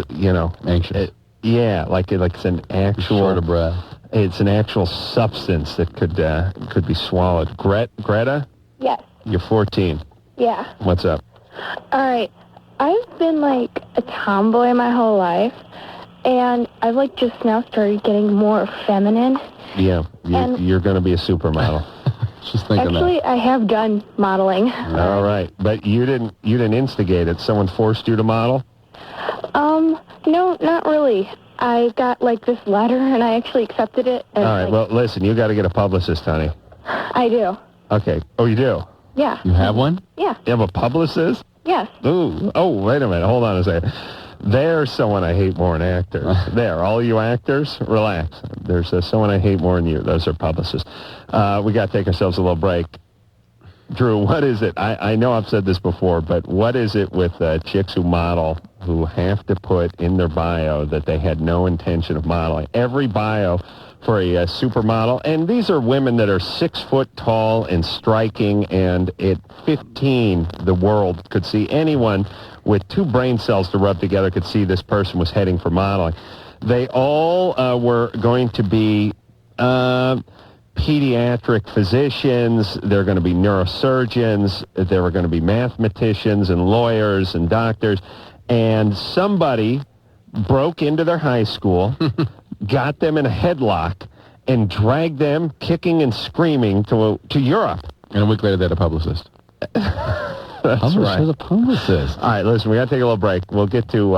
anxious. Like it's an actual short of breath. It's an actual substance that could be swallowed. Greta? Yes. You're 14. Yeah. What's up? All right. I've been like a tomboy my whole life, and I've like just now started getting more feminine. Yeah. You're going to be a supermodel. Just thinking Actually, I have done modeling. All right. But you didn't instigate it. Someone forced you to model? No, not really. I got like this letter, and I actually accepted it. And, all right. Well, listen, you got to get a publicist, honey. I do. Okay. Oh, you do? Yeah. You have one? Yeah. You have a publicist? Yes. Ooh. Oh, wait a minute. Hold on a second. There's someone I hate more than actors. There, all you actors, relax. There's someone I hate more than you. Those are publicists. We got to take ourselves a little break. Drew, what is it? I know I've said this before, but what is it with chicks who model who have to put in their bio that they had no intention of modeling? Every bio for a supermodel, and these are women that are 6 foot tall and striking, and at 15, the world could see anyone with 2 brain cells to rub together could see this person was heading for modeling. They all were going to be pediatric physicians. They're going to be neurosurgeons. There were going to be mathematicians and lawyers and doctors. And somebody broke into their high school, got them in a headlock, and dragged them kicking and screaming to Europe. And a week later, they had a publicist. That's right. A publicist. All right, listen, we got to take a little break. We'll get to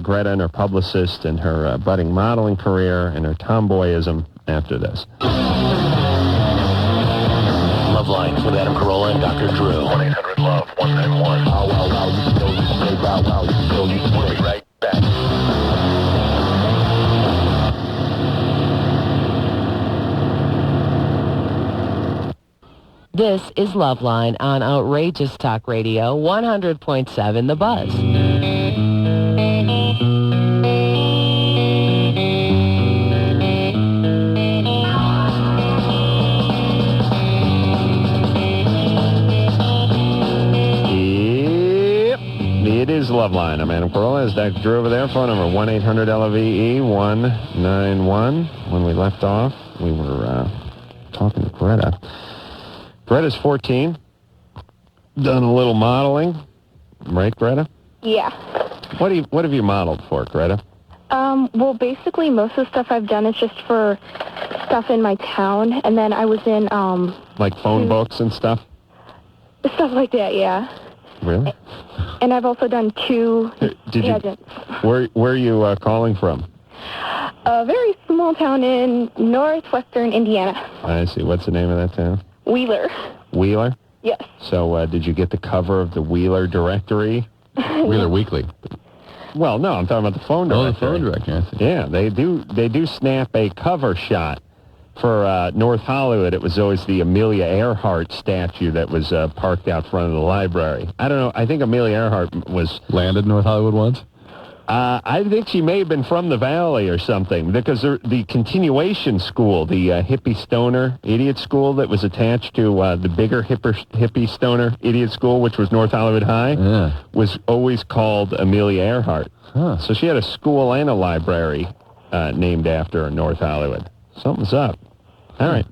Greta and her publicist and her budding modeling career and her tomboyism after this. LoveLine with Adam Carolla and Dr. Drew. 1-800-LOVE-191. We'll be right back. This is LoveLine on Outrageous Talk Radio, 100.7 The Buzz. It is LoveLine. I'm Adam Carolla. Is Dr. Drew over there? Phone number 1-800-LOVE-191. When we left off, we were talking to Greta. Greta's 14. Done a little modeling. Right, Greta? Yeah. What have you modeled for, Greta? Well, basically, most of the stuff I've done is just for stuff in my town, and then I was in, like phone books and stuff? Stuff like that, yeah. Really? And I've also done 2 pageants. Where are you calling from? A very small town in northwestern Indiana. I see. What's the name of that town? Wheeler. Wheeler? Yes. So did you get the cover of the Wheeler directory? Wheeler Weekly. Well, no, I'm talking about the phone directory. Oh, the phone directory. I see. Yeah, they do snap a cover shot. For North Hollywood, it was always the Amelia Earhart statue that was parked out front of the library. I don't know. I think Amelia Earhart was... Landed in North Hollywood once? I think she may have been from the Valley or something, because the continuation school, the hippie stoner idiot school that was attached to the bigger hippie stoner idiot school, which was North Hollywood High, was always called Amelia Earhart. Huh. So she had a school and a library named after her in North Hollywood. Something's up. All right.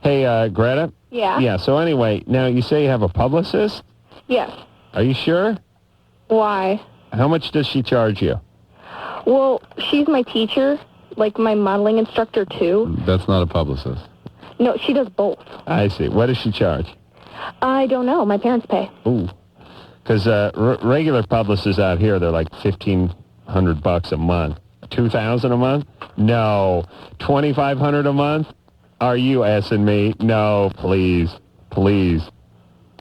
Hey, Greta? Yeah? Yeah, so anyway, now you say you have a publicist? Yes. Are you sure? Why? How much does she charge you? Well, she's my teacher, like my modeling instructor, too. That's not a publicist. No, she does both. I see. What does she charge? I don't know. My parents pay. Ooh. Because regular publicists out here, they're like $15 $1,500 a month. $2,000 a month? No. $2,500 a month? Are you assing me? No, please. Please.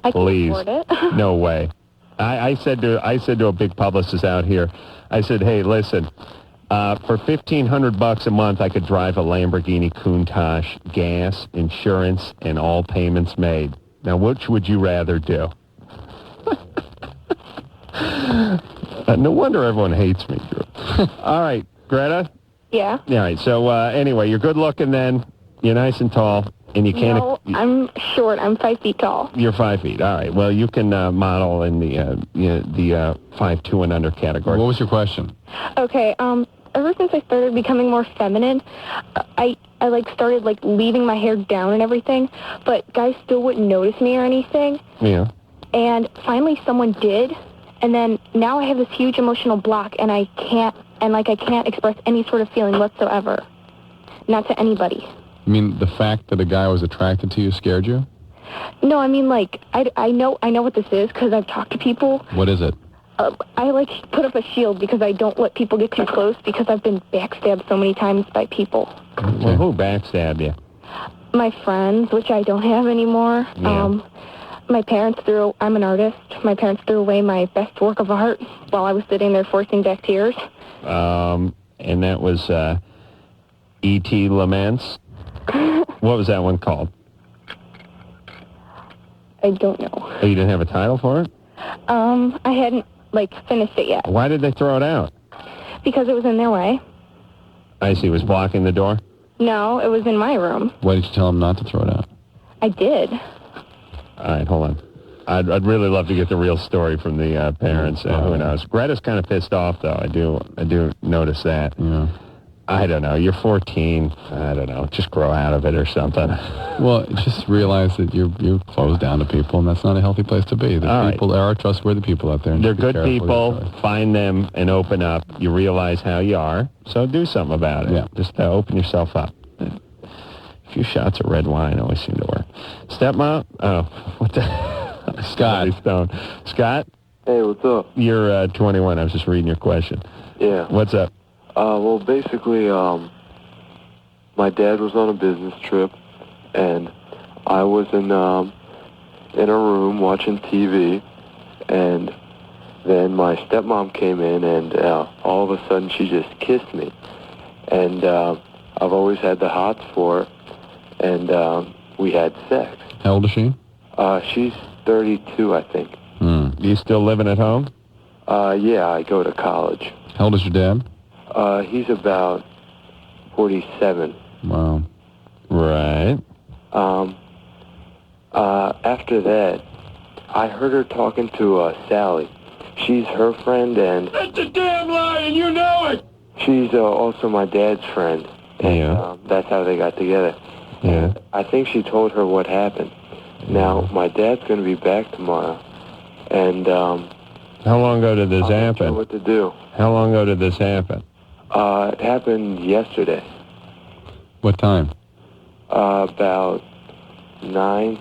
I can Please. afford it. No way. I said to a big publicist out here, I said, hey, listen, for $1,500 a month, I could drive a Lamborghini Countach, gas, insurance, and all payments made. Now, which would you rather do? No wonder everyone hates me, Drew. All right, Greta? Yeah. All right, so anyway, you're good looking then. You're nice and tall, and you can't... No, I'm short. I'm 5 feet tall. You're 5 feet. All right. Well, you can model in the 5'2" and under category. What was your question? Okay, ever since I started becoming more feminine, I started, leaving my hair down and everything, but guys still wouldn't notice me or anything. Yeah. And finally someone did, and then now I have this huge emotional block, and I can't express any sort of feeling whatsoever. Not to anybody. You mean the fact that a guy was attracted to you scared you? No, I mean, I know what this is because I've talked to people. What is it? I put up a shield because I don't let people get too close because I've been backstabbed so many times by people. Okay. Well, who backstabbed you? My friends, which I don't have anymore. Yeah. My parents I'm an artist. My parents threw away my best work of art while I was sitting there forcing back tears. And that was E.T. Laments. What was that one called? I don't know. Oh, you didn't have a title for it? I hadn't, finished it yet. Why did they throw it out? Because it was in their way. I see. It was blocking the door? No, it was in my room. Why did you tell them not to throw it out? I did. All right, hold on. I'd really love to get the real story from the parents. Who knows? Greta's kind of pissed off, though. I do notice that. Yeah. I don't know. You're 14. I don't know. Just grow out of it or something. Well, just realize that you're closed down to people, and that's not a healthy place to be. There are trustworthy people out there. And they're good people. Find them and open up. You realize how you are, so do something about it. Yeah. Just open yourself up. A few shots of red wine always seem to work. Stepmom? Oh, what the... Scott. Stone. Scott? Hey, what's up? You're 21. I was just reading your question. Yeah. What's up? Well, basically, my dad was on a business trip, and I was in a room watching TV, and then my stepmom came in, and all of a sudden she just kissed me. And I've always had the hots for her, and we had sex. How old is she? She's 32, I think. You still living at home? Yeah, I go to college. How old is your dad? He's about 47. Wow. Right. After that, I heard her talking to Sally. She's her friend, and... That's a damn lie, and you know it! She's also my dad's friend. And, that's how they got together. Yeah. I think she told her what happened. Now, my dad's going to be back tomorrow, and... How long ago did this I'm not happen? sure what to do. How long ago did this happen? It happened yesterday. What time? About 9.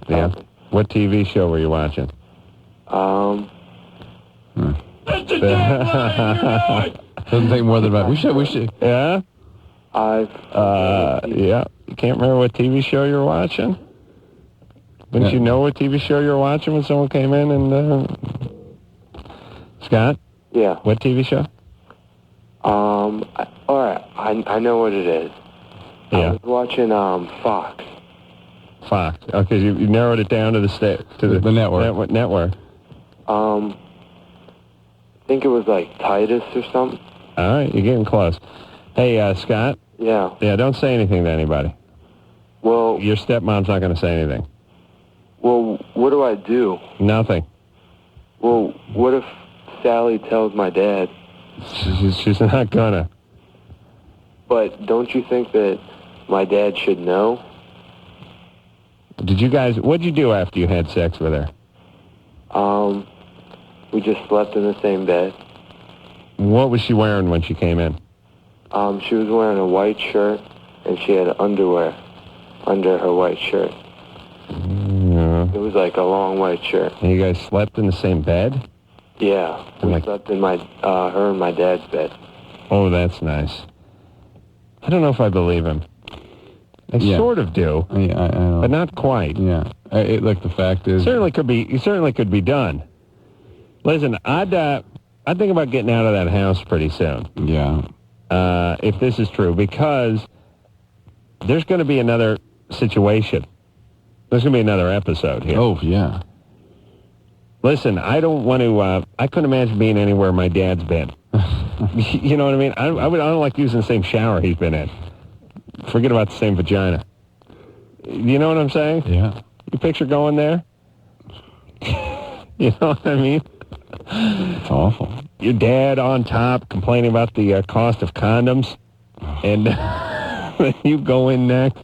Yeah. What TV show were you watching? That's a damn lie, doesn't take more than about... We should... Yeah? Yeah. You can't remember what TV show you were watching? Wouldn't you know what TV show you were watching when someone came in and... Scott? Yeah. What TV show? All right. I know what it is. Yeah. I was watching Fox. Fox. Okay, you narrowed it down to the network. Network. I think it was like Titus or something. All right, you're getting close. Hey, Scott? Yeah. Yeah, don't say anything to anybody. Well... Your stepmom's not going to say anything. Well, what do I do? Nothing. Well, what if Sally tells my dad? She's not gonna. But don't you think that my dad should know? What'd you do after you had sex with her? We just slept in the same bed. What was she wearing when she came in? She was wearing a white shirt, and she had underwear under her white shirt. Yeah. It was like a long white shirt. And you guys slept in the same bed? Yeah, we slept in her and my dad's bed. Oh, that's nice. I don't know if I believe him. I sort of do, but not quite. Yeah. Look, the fact is... It certainly could be done. Listen, I'd think about getting out of that house pretty soon. Yeah. If this is true, because there's going to be another situation. There's going to be another episode here. Oh, yeah. Listen, I don't want to... I couldn't imagine being anywhere my dad's been. You know what I mean? I don't like using the same shower he's been in. Forget about the same vagina. You know what I'm saying? Yeah. You picture going there? You know what I mean? It's awful. Your dad on top complaining about the cost of condoms, and you go in next.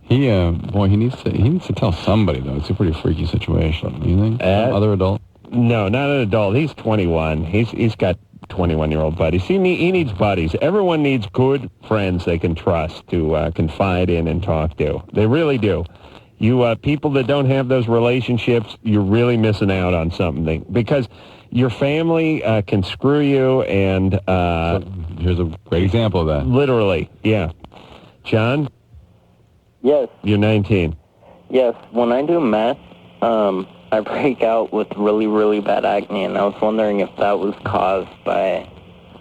He needs to tell somebody, though. It's a pretty freaky situation. You think? Other adult? No, not an adult. He's 21. He's got 21-year-old buddies. He needs buddies. Everyone needs good friends they can trust to confide in and talk to. They really do. You people that don't have those relationships, you're really missing out on something, because your family can screw you, and here's a great example of that. Literally, yeah. John? Yes. You're 19. Yes. When I do meth, I break out with really, really bad acne, and I was wondering if that was caused by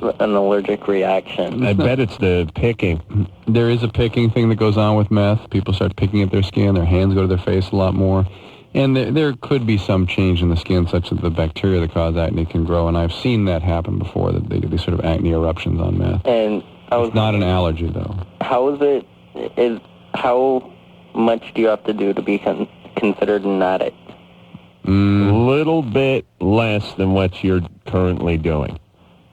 an allergic reaction. I bet it's the picking. There is a picking thing that goes on with meth. People start picking at their skin. Their hands go to their face a lot more. And there could be some change in the skin, such that the bacteria that cause acne can grow. And I've seen that happen before, that they get these sort of acne eruptions on meth. And it's not an allergy, though. How much do you have to do to be considered an addict? A little bit less than what you're currently doing.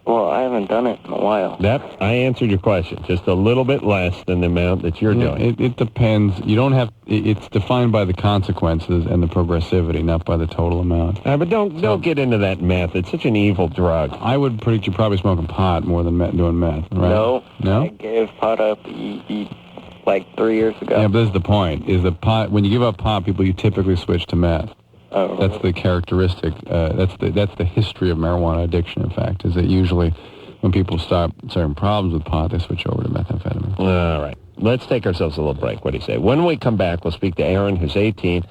Well, I haven't done it in a while. I answered your question. Just a little bit less than the amount that you're doing. It depends. You don't have... It's defined by the consequences and the progressivity, not by the total amount. But don't get into that meth. It's such an evil drug. I would predict you're probably smoking pot more than doing meth, right? No? I gave pot up like 3 years ago. Yeah, but this is the point. Is the pot... When you give up pot, you typically switch to meth. Oh, that's the characteristic. That's the history of marijuana addiction. In fact, is that usually when people start certain problems with pot, they switch over to methamphetamine. All right, let's take ourselves a little break. What do you say? When we come back, we'll speak to Aaron, who's 18,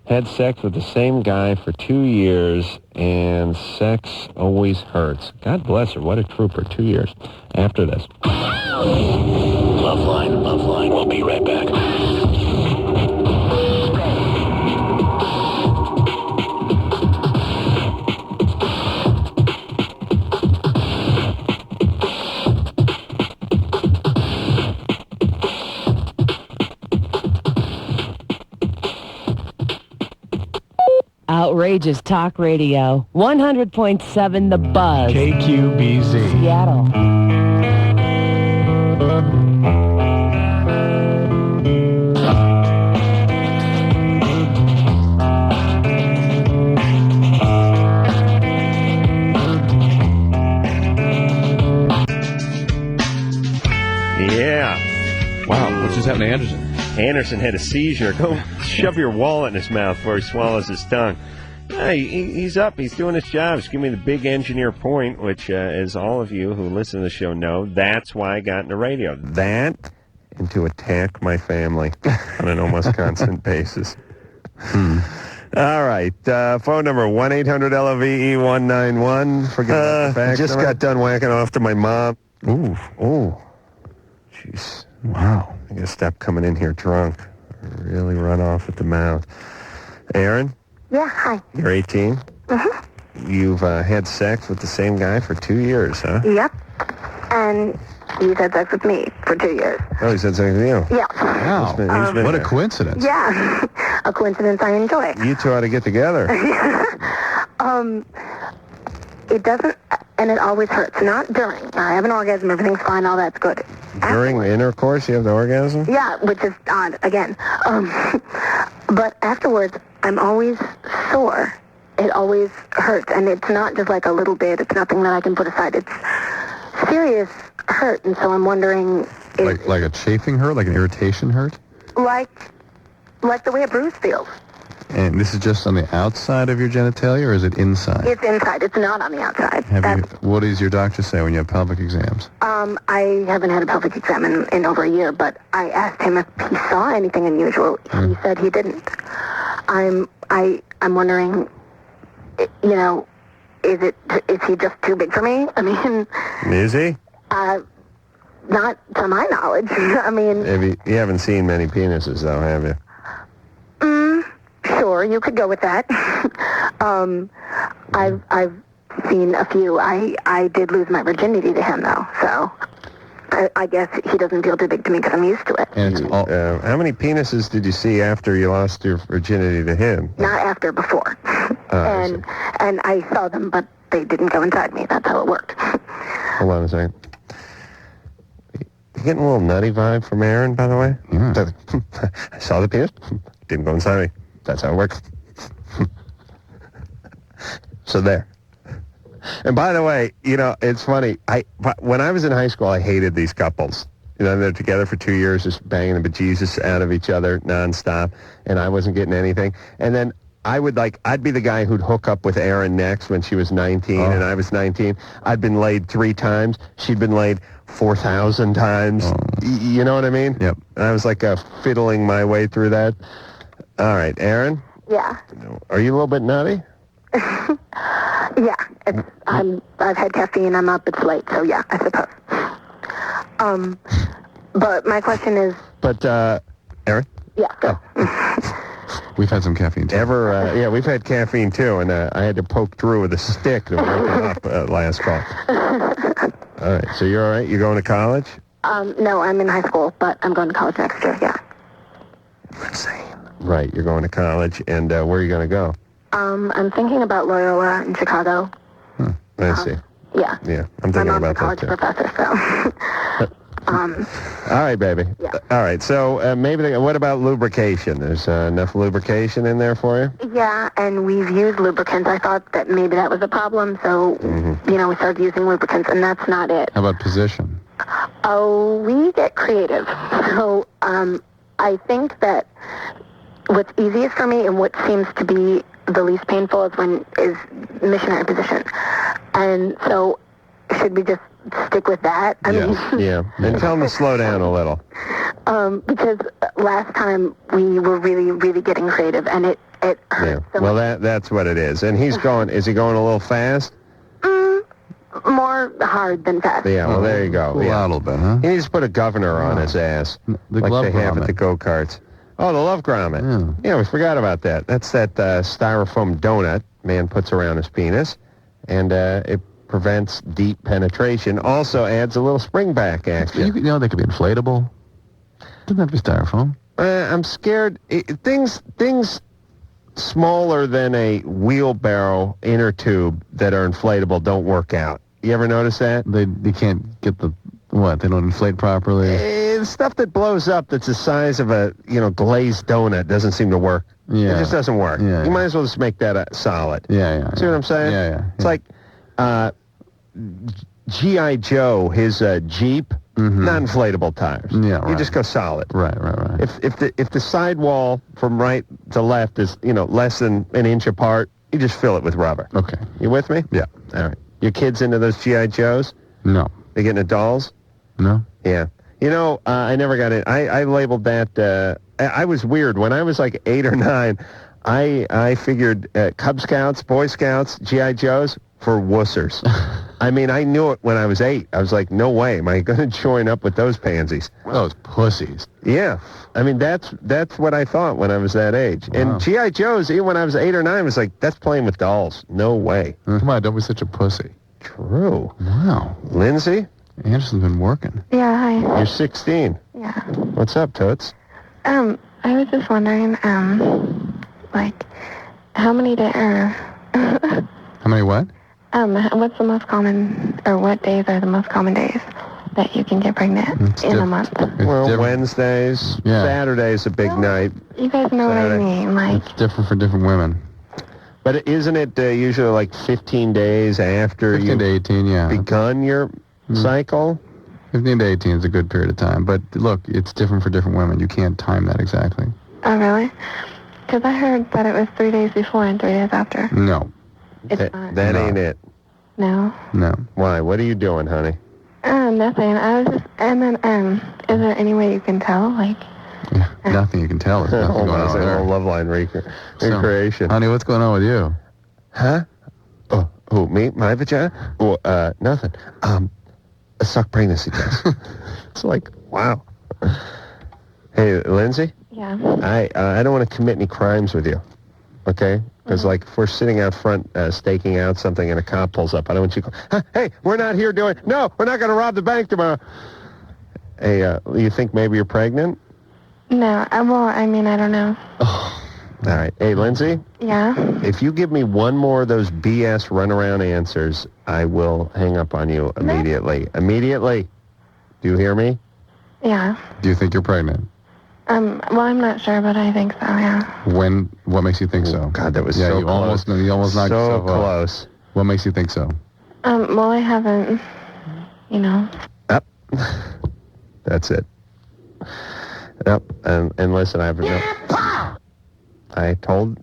had sex with the same guy for 2 years, and sex always hurts. God bless her. What a trooper. 2 years after this. LoveLine. We'll be right back. Outrageous Talk Radio, 100.7 The Buzz. KQBZ. Seattle. Yeah. Wow, what just happened to Anderson? Anderson had a seizure. Go shove your wallet in his mouth before he swallows his tongue. He's up. He's doing his job. He's giving me the big engineer point, which, as all of you who listen to the show know, that's why I got into radio. That and to attack my family on an almost constant basis. All right. Phone number 1-800-LOVE-191. Forget about the fax. Just got done whacking off to my mom. Ooh. Jeez. Wow. I gotta stop coming in here drunk. Really run off at the mouth. Aaron? Yeah, hi. You're 18? Mm-hmm. You've had sex with the same guy for 2 years, huh? Yep. And he's had sex with me for 2 years. Oh, he's had sex with you? Yeah. Wow. He's been what a there. coincidence. Yeah. A coincidence I enjoy. You two ought to get together. It doesn't, and it always hurts. Not during. I have an orgasm, everything's fine, all that's good. During the intercourse, you have the orgasm? Yeah, which is odd, again. But afterwards, I'm always sore. It always hurts, and it's not just like a little bit. It's nothing that I can put aside. It's serious hurt, and so I'm wondering... Like a chafing hurt? Like an irritation hurt? Like the way a bruise feels. And this is just on the outside of your genitalia, or is it inside? It's inside. It's not on the outside. What does your doctor say when you have pelvic exams? I haven't had a pelvic exam in over a year, but I asked him if he saw anything unusual. He said he didn't. I'm wondering, you know, is he just too big for me? I mean... Is he? Not to my knowledge. I mean... You haven't seen many penises, though, have you? Sure, you could go with that. I've seen a few. I did lose my virginity to him, though, so I guess he doesn't feel too big to me because I'm used to it. And how many penises did you see after you lost your virginity to him? Not after, before. And I saw them, but they didn't go inside me. That's how it worked. Hold on a second. You getting a little nutty vibe from Aaron, by the way? Yeah. I saw the penis. Didn't go inside me. That's how it works. So there. And by the way, you know, it's funny. When I was in high school, I hated these couples. You know, they're together for 2 years, just banging the bejesus out of each other nonstop, and I wasn't getting anything. And then I'd be the guy who'd hook up with Erin next when she was 19 and I was 19. I'd been laid 3 times. She'd been laid 4,000 times. You know what I mean? Yep. And I was like fiddling my way through that. All right, Aaron? Yeah. Are you a little bit nutty? Yeah. I've had caffeine. I'm up. It's late, so yeah, I suppose. But my question is... But, Aaron? Yeah, go. We've had some caffeine, too. Yeah, we've had caffeine, too, and I had to poke Drew with a stick to wake him up last call. All right, so you're all right? You're going to college? No, I'm in high school, but I'm going to college next year, yeah. Insane. Right, you're going to college, and where are you going to go? I'm thinking about Loyola in Chicago. I see. Yeah. Yeah, I'm thinking about that, too. My mom's a college professor, so... All right, baby. Yeah. All right, so what about lubrication? There's enough lubrication in there for you? Yeah, and we've used lubricants. I thought that maybe that was a problem, so, you know, we started using lubricants, and that's not it. How about position? Oh, we get creative. So, I think that what's easiest for me and what seems to be the least painful is missionary position. And so, should we just stick with that? I mean, yeah. And tell them to slow down a little. Because last time we were really, really getting creative, and it hurt so well, much. that's what it is. And is he going a little fast? More hard than fast. Yeah, well, there you go. A little bit, huh? He needs to put a governor on his ass, like they have at the go-karts. Oh, the love grommet. Yeah, we forgot about that. That's that styrofoam donut man puts around his penis, and it prevents deep penetration. Also adds a little spring back action. You know, they could be inflatable. Doesn't have to be styrofoam. I'm scared. Things smaller than a wheelbarrow inner tube that are inflatable don't work out. You ever notice that? They can't get they don't inflate properly? Stuff that blows up that's the size of a, glazed donut doesn't seem to work. Yeah. It just doesn't work. Yeah, you might as well just make that solid. Yeah. See what I'm saying? Yeah. It's like G.I. Joe, his Jeep, non-inflatable tires. Yeah, right. You just go solid. Right. If the sidewall from right to left is, less than an inch apart, you just fill it with rubber. Okay. You with me? Yeah. All right. Your kids into those G.I. Joes? No. They getting into dolls? No. Yeah. I never got it. I labeled that, I was weird. When I was like 8 or 9, I figured Cub Scouts, Boy Scouts, G.I. Joes for wussers. I mean, I knew it when I was 8. I was like, no way. Am I going to join up with those pansies? Those pussies. Yeah. I mean, that's what I thought when I was that age. Wow. And G.I. Joes, even when I was 8 or 9, was like, that's playing with dolls. No way. Come on, don't be such a pussy. True. Wow. Lindsay? Anderson's been working. Yeah, hi. You're 16. Yeah. What's up, Toots? I was just wondering, how many How many what? What's the most common, or what days are the most common days that you can get pregnant in a month? Well, Wednesdays, yeah. Saturday's a big night. You guys know Saturday. what I mean, It's different for different women. But isn't it usually like 15 days after 15 to 18, yeah. begun your cycle? 15 to 18 is a good period of time. But look, it's different for different women. You can't time that exactly. Oh, really? Because I heard that it was 3 days before and 3 days after. No. It's not. That ain't it. No. No. Why? What are you doing, honey? Nothing. I was just, and then, is there any way you can tell? Like, nothing you can tell. There's nothing going on there. LoveLine recreation. Honey, what's going on with you? Huh? Oh, who, me? My vagina? Oh, nothing. A suck pregnancy test. It's like, wow. Hey, Lindsay? Yeah. I don't want to commit any crimes with you, okay? Because, like, if we're sitting out front staking out something and a cop pulls up, I don't want you to go, hey, we're not here doing, no, we're not going to rob the bank tomorrow. Hey, you think maybe you're pregnant? No, well, I mean, I don't know. Oh, all right. Hey, Lindsay? Yeah? If you give me one more of those BS runaround answers, I will hang up on you immediately. Immediately. Do you hear me? Yeah. Do you think you're pregnant? Well, I'm not sure, but I think so, yeah. What makes you think so? God, that was yeah, so you close. You almost knocked so yourself close. What makes you think so? Well, I haven't, you know. Yep. That's it. Yep. And listen, I told,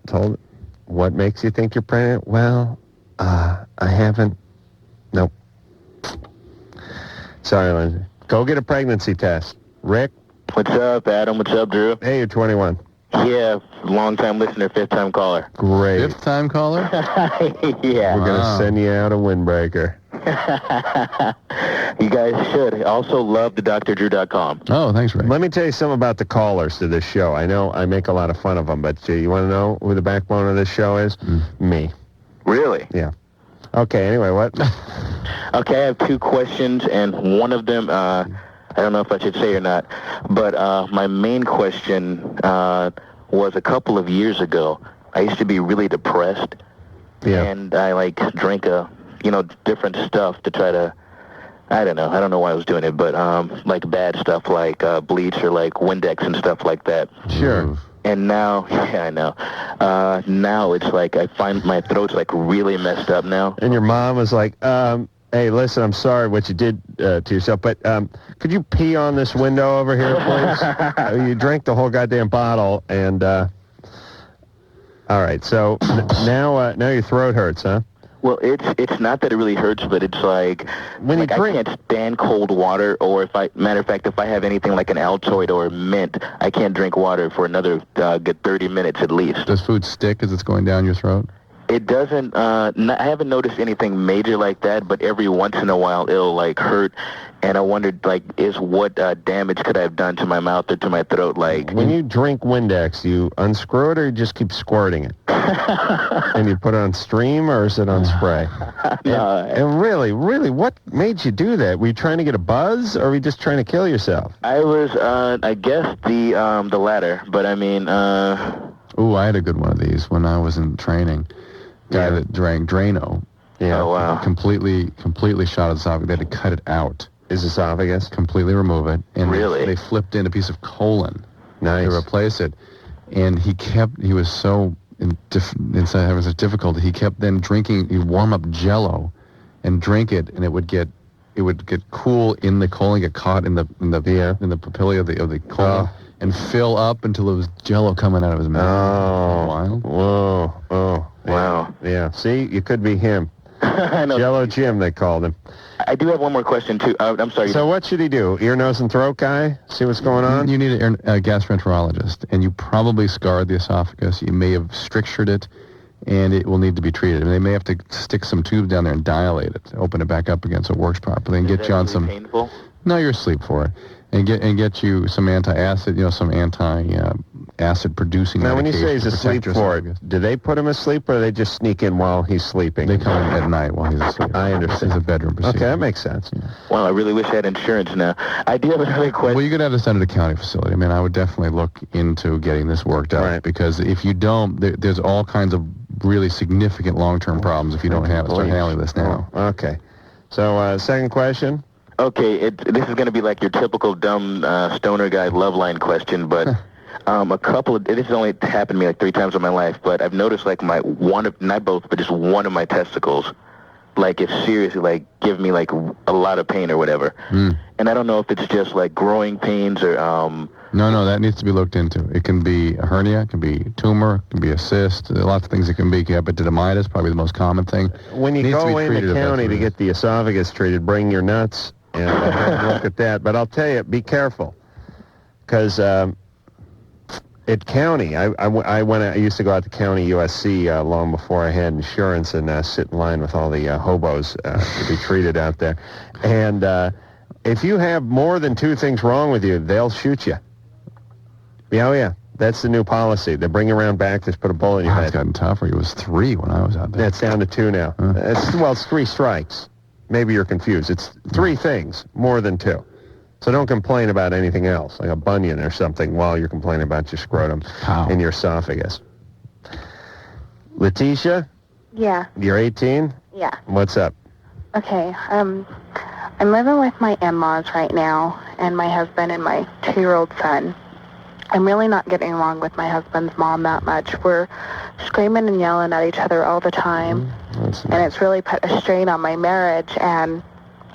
what makes you think you're pregnant? Well, I haven't. Nope. Sorry, Lindsay. Go get a pregnancy test. Rick? What's up, Adam? What's up, Drew? Hey, you're 21. Yeah, long-time listener, fifth-time caller. Great. Fifth-time caller? Yeah. We're going to send you out a windbreaker. You guys should. Also love the drdrew.com. Oh, thanks, Rick. Let me tell you something about the callers to this show. I know I make a lot of fun of them, but you want to know who the backbone of this show is? Me. Really? Yeah. Okay, anyway, what? Okay, I have two questions, and one of them, I don't know if I should say or not, but my main question was a couple of years ago. I used to be really depressed, and I, drank different stuff to try to, I don't know why I was doing it, but, bad stuff like bleach or, Windex and stuff like that. Sure. And now, yeah, I know. Now it's I find my throat's, really messed up now. And your mom was like, hey, listen, I'm sorry what you did to yourself, but could you pee on this window over here, please? You drank the whole goddamn bottle, and, all right, so now your throat hurts, huh? Well, it's not that it really hurts, but it's when you drink, I can't stand cold water, or if I have anything like an Altoid or mint, I can't drink water for another good 30 minutes at least. Does food stick as it's going down your throat? It doesn't, I haven't noticed anything major like that, but every once in a while it'll hurt, and I wondered what damage could I have done to my mouth or to my throat? When you drink Windex, you unscrew it or you just keep squirting it? And you put it on stream or is it on spray? And really, what made you do that? Were you trying to get a buzz or were you just trying to kill yourself? I was, I guess the latter, but I mean, Ooh, I had a good one of these when I was in training. Guy that drank Drano. Yeah. Oh, wow. Completely shot his esophagus. They had to cut it out. His esophagus? Completely remove it. And really? They flipped in a piece of colon to replace it. And he was so inside having such difficulty, he kept then drinking, he'd warm up Jell-O and drink it, and it would get cool in the colon, get caught in the papillae of the colon. And fill up until it was Jell-O coming out of his mouth. Oh, wild! Whoa! Oh, wow! Yeah. See, you could be him. I know. Jell-O Jim, they called him. I do have one more question too. I'm sorry. So what should he do? Ear, nose, and throat guy? See what's going on? You need a gastroenterologist, and you probably scarred the esophagus. You may have strictured it, and it will need to be treated. And they may have to stick some tubes down there and dilate it, open it back up again so it works properly, and get you on some. Painful? No, you're asleep for it. And get you some anti-acid, some anti-acid producing now, medication. when you say he's asleep for it, do they put him asleep or do they just sneak in while he's sleeping? They come in at night while he's asleep. I understand. It's a bedroom procedure. Okay, that makes sense. Yeah. Well, I really wish I had insurance now. I do have another question. Well, you're going to have to send it to county facility. I mean, I would definitely look into getting this worked out. Right. Because if you don't, there's all kinds of really significant long-term problems if you don't have it. Start handling this now. Oh, okay. So, second question? Okay, this is going to be like your typical dumb stoner guy LoveLine question, but this has only happened to me 3 times in my life, but I've noticed not both, but just one of my testicles like it's seriously like giving me like a lot of pain or whatever. And I don't know if it's just like growing pains or No, that needs to be looked into. It can be a hernia, it can be a tumor, it can be a cyst. There are lots of things it can be. Epididymitis, probably the most common thing. When you go in the county to get the esophagus treated, bring your nuts and have a look at that. But I'll tell you, be careful, because at county, I used to go out to county USC long before I had insurance and sit in line with all the hobos to be treated out there. And if you have more than 2 things wrong with you, they'll shoot you. Yeah, that's the new policy. They bring you around back, just put a bullet in your head. It's gotten tougher. It was 3 when I was out there. It's down to 2 now. It's 3 strikes. Maybe you're confused. It's 3 things, more than 2. So don't complain about anything else, like a bunion or something, while you're complaining about your scrotum and your esophagus. Letitia? Yeah. You're 18? Yeah. What's up? Okay. I'm living with my in-laws right now, and my husband and my 2-year-old son. I'm really not getting along with my husband's mom that much. We're screaming and yelling at each other all the time, and it's really put a strain on my marriage, and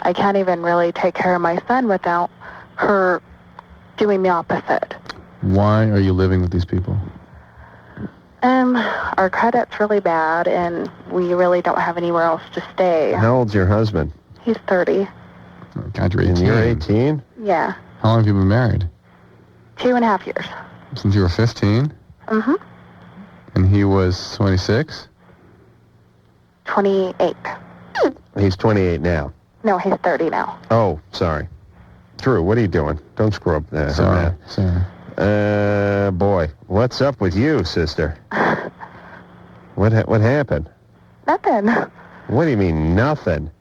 I can't even really take care of my son without her doing the opposite. Why are you living with these people? Our credit's really bad, and we really don't have anywhere else to stay. How old's your husband? He's 30. Oh, God, you're 18. And you're 18? Yeah. How long have you been married? 2.5 years. Since you were 15? Mm-hmm. And he was 26? 28. He's 28 now. No, he's 30 now. Oh, sorry. Drew, what are you doing? Don't screw up that. Sorry. Boy, what's up with you, sister? What happened? Nothing. What do you mean, nothing?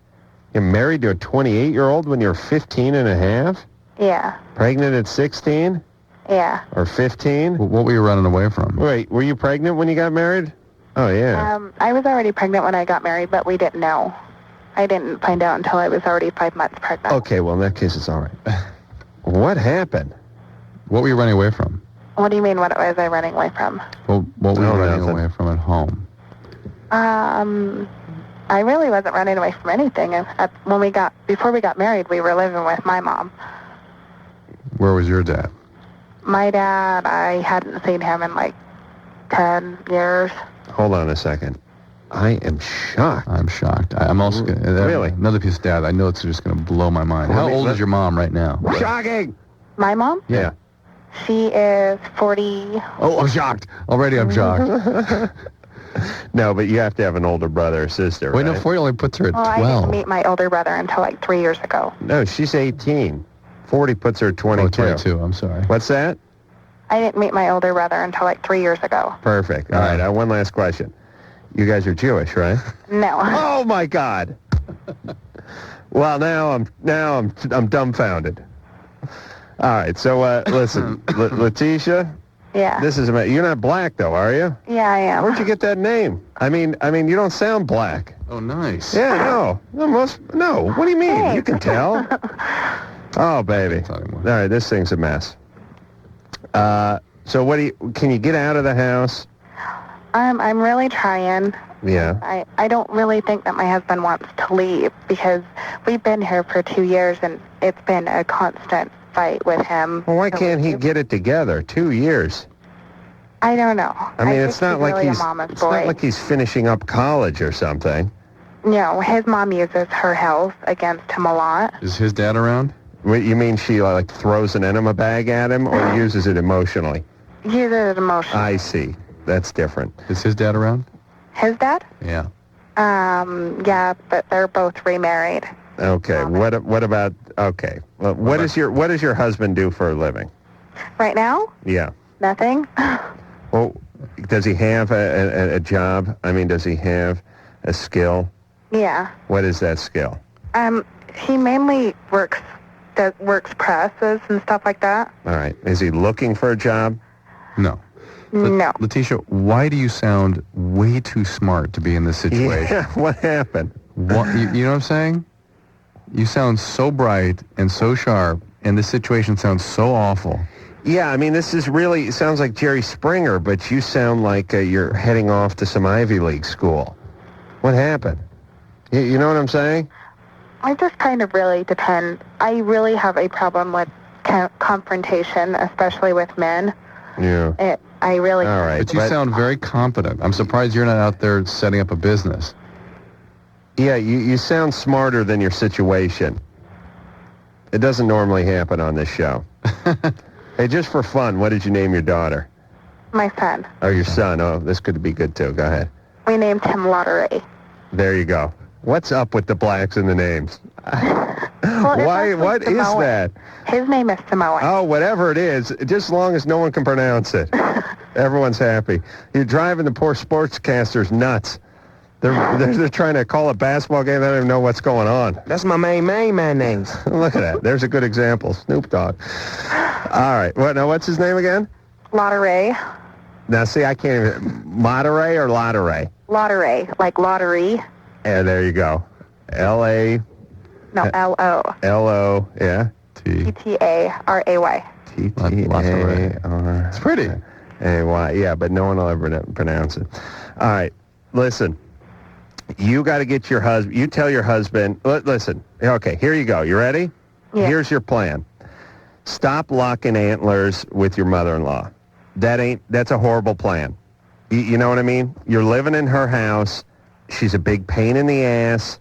You're married to a 28-year-old when you're 15 and a half? Yeah. Pregnant at 16? Yeah. Or 15? What were you running away from? Wait, were you pregnant when you got married? Oh, yeah. I was already pregnant when I got married, but we didn't know. I didn't find out until I was already 5 months pregnant. Okay, well, in that case, it's all right. What happened? What were you running away from? What do you mean, what was I running away from? Well, what were you running away from at home? I really wasn't running away from anything. Before we got married, we were living with my mom. Where was your dad? My dad, I hadn't seen him in like 10 years. Hold on a second. I am shocked. I'm shocked. I'm also really another piece of data. I know it's just going to blow my mind. How old is your mom right now? Shocking. My mom? Yeah. She is 40. Oh, I'm shocked. Already I'm shocked. No, but you have to have an older brother or sister, Wait, right? no, 40 only puts her at 12. I didn't meet my older brother until like 3 years ago. No, she's 18. 40 puts her at 22. Oh, 22, I'm sorry. What's that? I didn't meet my older brother until like 3 years ago. Perfect. All right, one last question. You guys are Jewish, right? No. Oh my God. Well, now I'm dumbfounded. All right, so listen, Letitia. Yeah. This is you're not black though, are you? Yeah, I am. Where'd you get that name? I mean, you don't sound black. Oh, nice. Yeah, no. No. What do you mean? Thanks. You can tell. Oh, baby. All right, this thing's a mess. So can you get out of the house? I'm really trying. Yeah. I don't really think that my husband wants to leave because we've been here for 2 years and it's been a constant fight with him. Well, why can't he get it together? 2 years. I don't know. I mean, it's not like really he's a mama's it's boy. not like he's finishing up college or something. No, his mom uses her health against him a lot. Is his dad around? What, you mean she like throws an enema bag at him or uses it emotionally? Uses it emotionally. I see. That's different. Is his dad around? His dad? Yeah. Yeah, but they're both remarried. Okay. What about? Okay. Well, what does your husband do for a living? Right now? Yeah. Nothing. Well, does he have a job? I mean, does he have a skill? Yeah. What is that skill? He mainly works presses and stuff like that. All right. Is he looking for a job? No. No. Letitia, why do you sound way too smart to be in this situation? Yeah, what happened? What, you know what I'm saying? You sound so bright and so sharp, and this situation sounds so awful. Yeah, I mean, this is really, it sounds like Jerry Springer, but you sound like you're heading off to some Ivy League school. What happened? You know what I'm saying? I just kind of really depend. I really have a problem with confrontation, especially with men. Yeah. I really... All right. But you sound very competent. I'm surprised you're not out there setting up a business. Yeah, you sound smarter than your situation. It doesn't normally happen on this show. Hey, just for fun, what did you name your daughter? My son. Oh, your son. Oh, this could be good, too. Go ahead. We named him Lottery. There you go. What's up with the blacks and the names? Why? What is that? His name is Samoan. Oh, whatever it is, just as long as no one can pronounce it. Everyone's happy. You're driving the poor sportscasters nuts. They're trying to call a basketball game. They don't even know what's going on. That's my main names. Look at that. There's a good example. Snoop Dogg. All right. What's his name again? Lottery. Now, see, I can't even... Monterey or Lottery? Lottery, like lottery. Yeah, there you go. L-A... No, L-O. L-O, yeah. T-T-A-R-A-Y. T-T-A-R... It's pretty. A-Y, yeah, but no one will ever pronounce it. All right, listen. You got to get your husband... You tell your husband... Listen, okay, here you go. You ready? Yeah. Here's your plan. Stop locking antlers with your mother-in-law. That's a horrible plan. You know what I mean? You're living in her house. She's a big pain in the ass.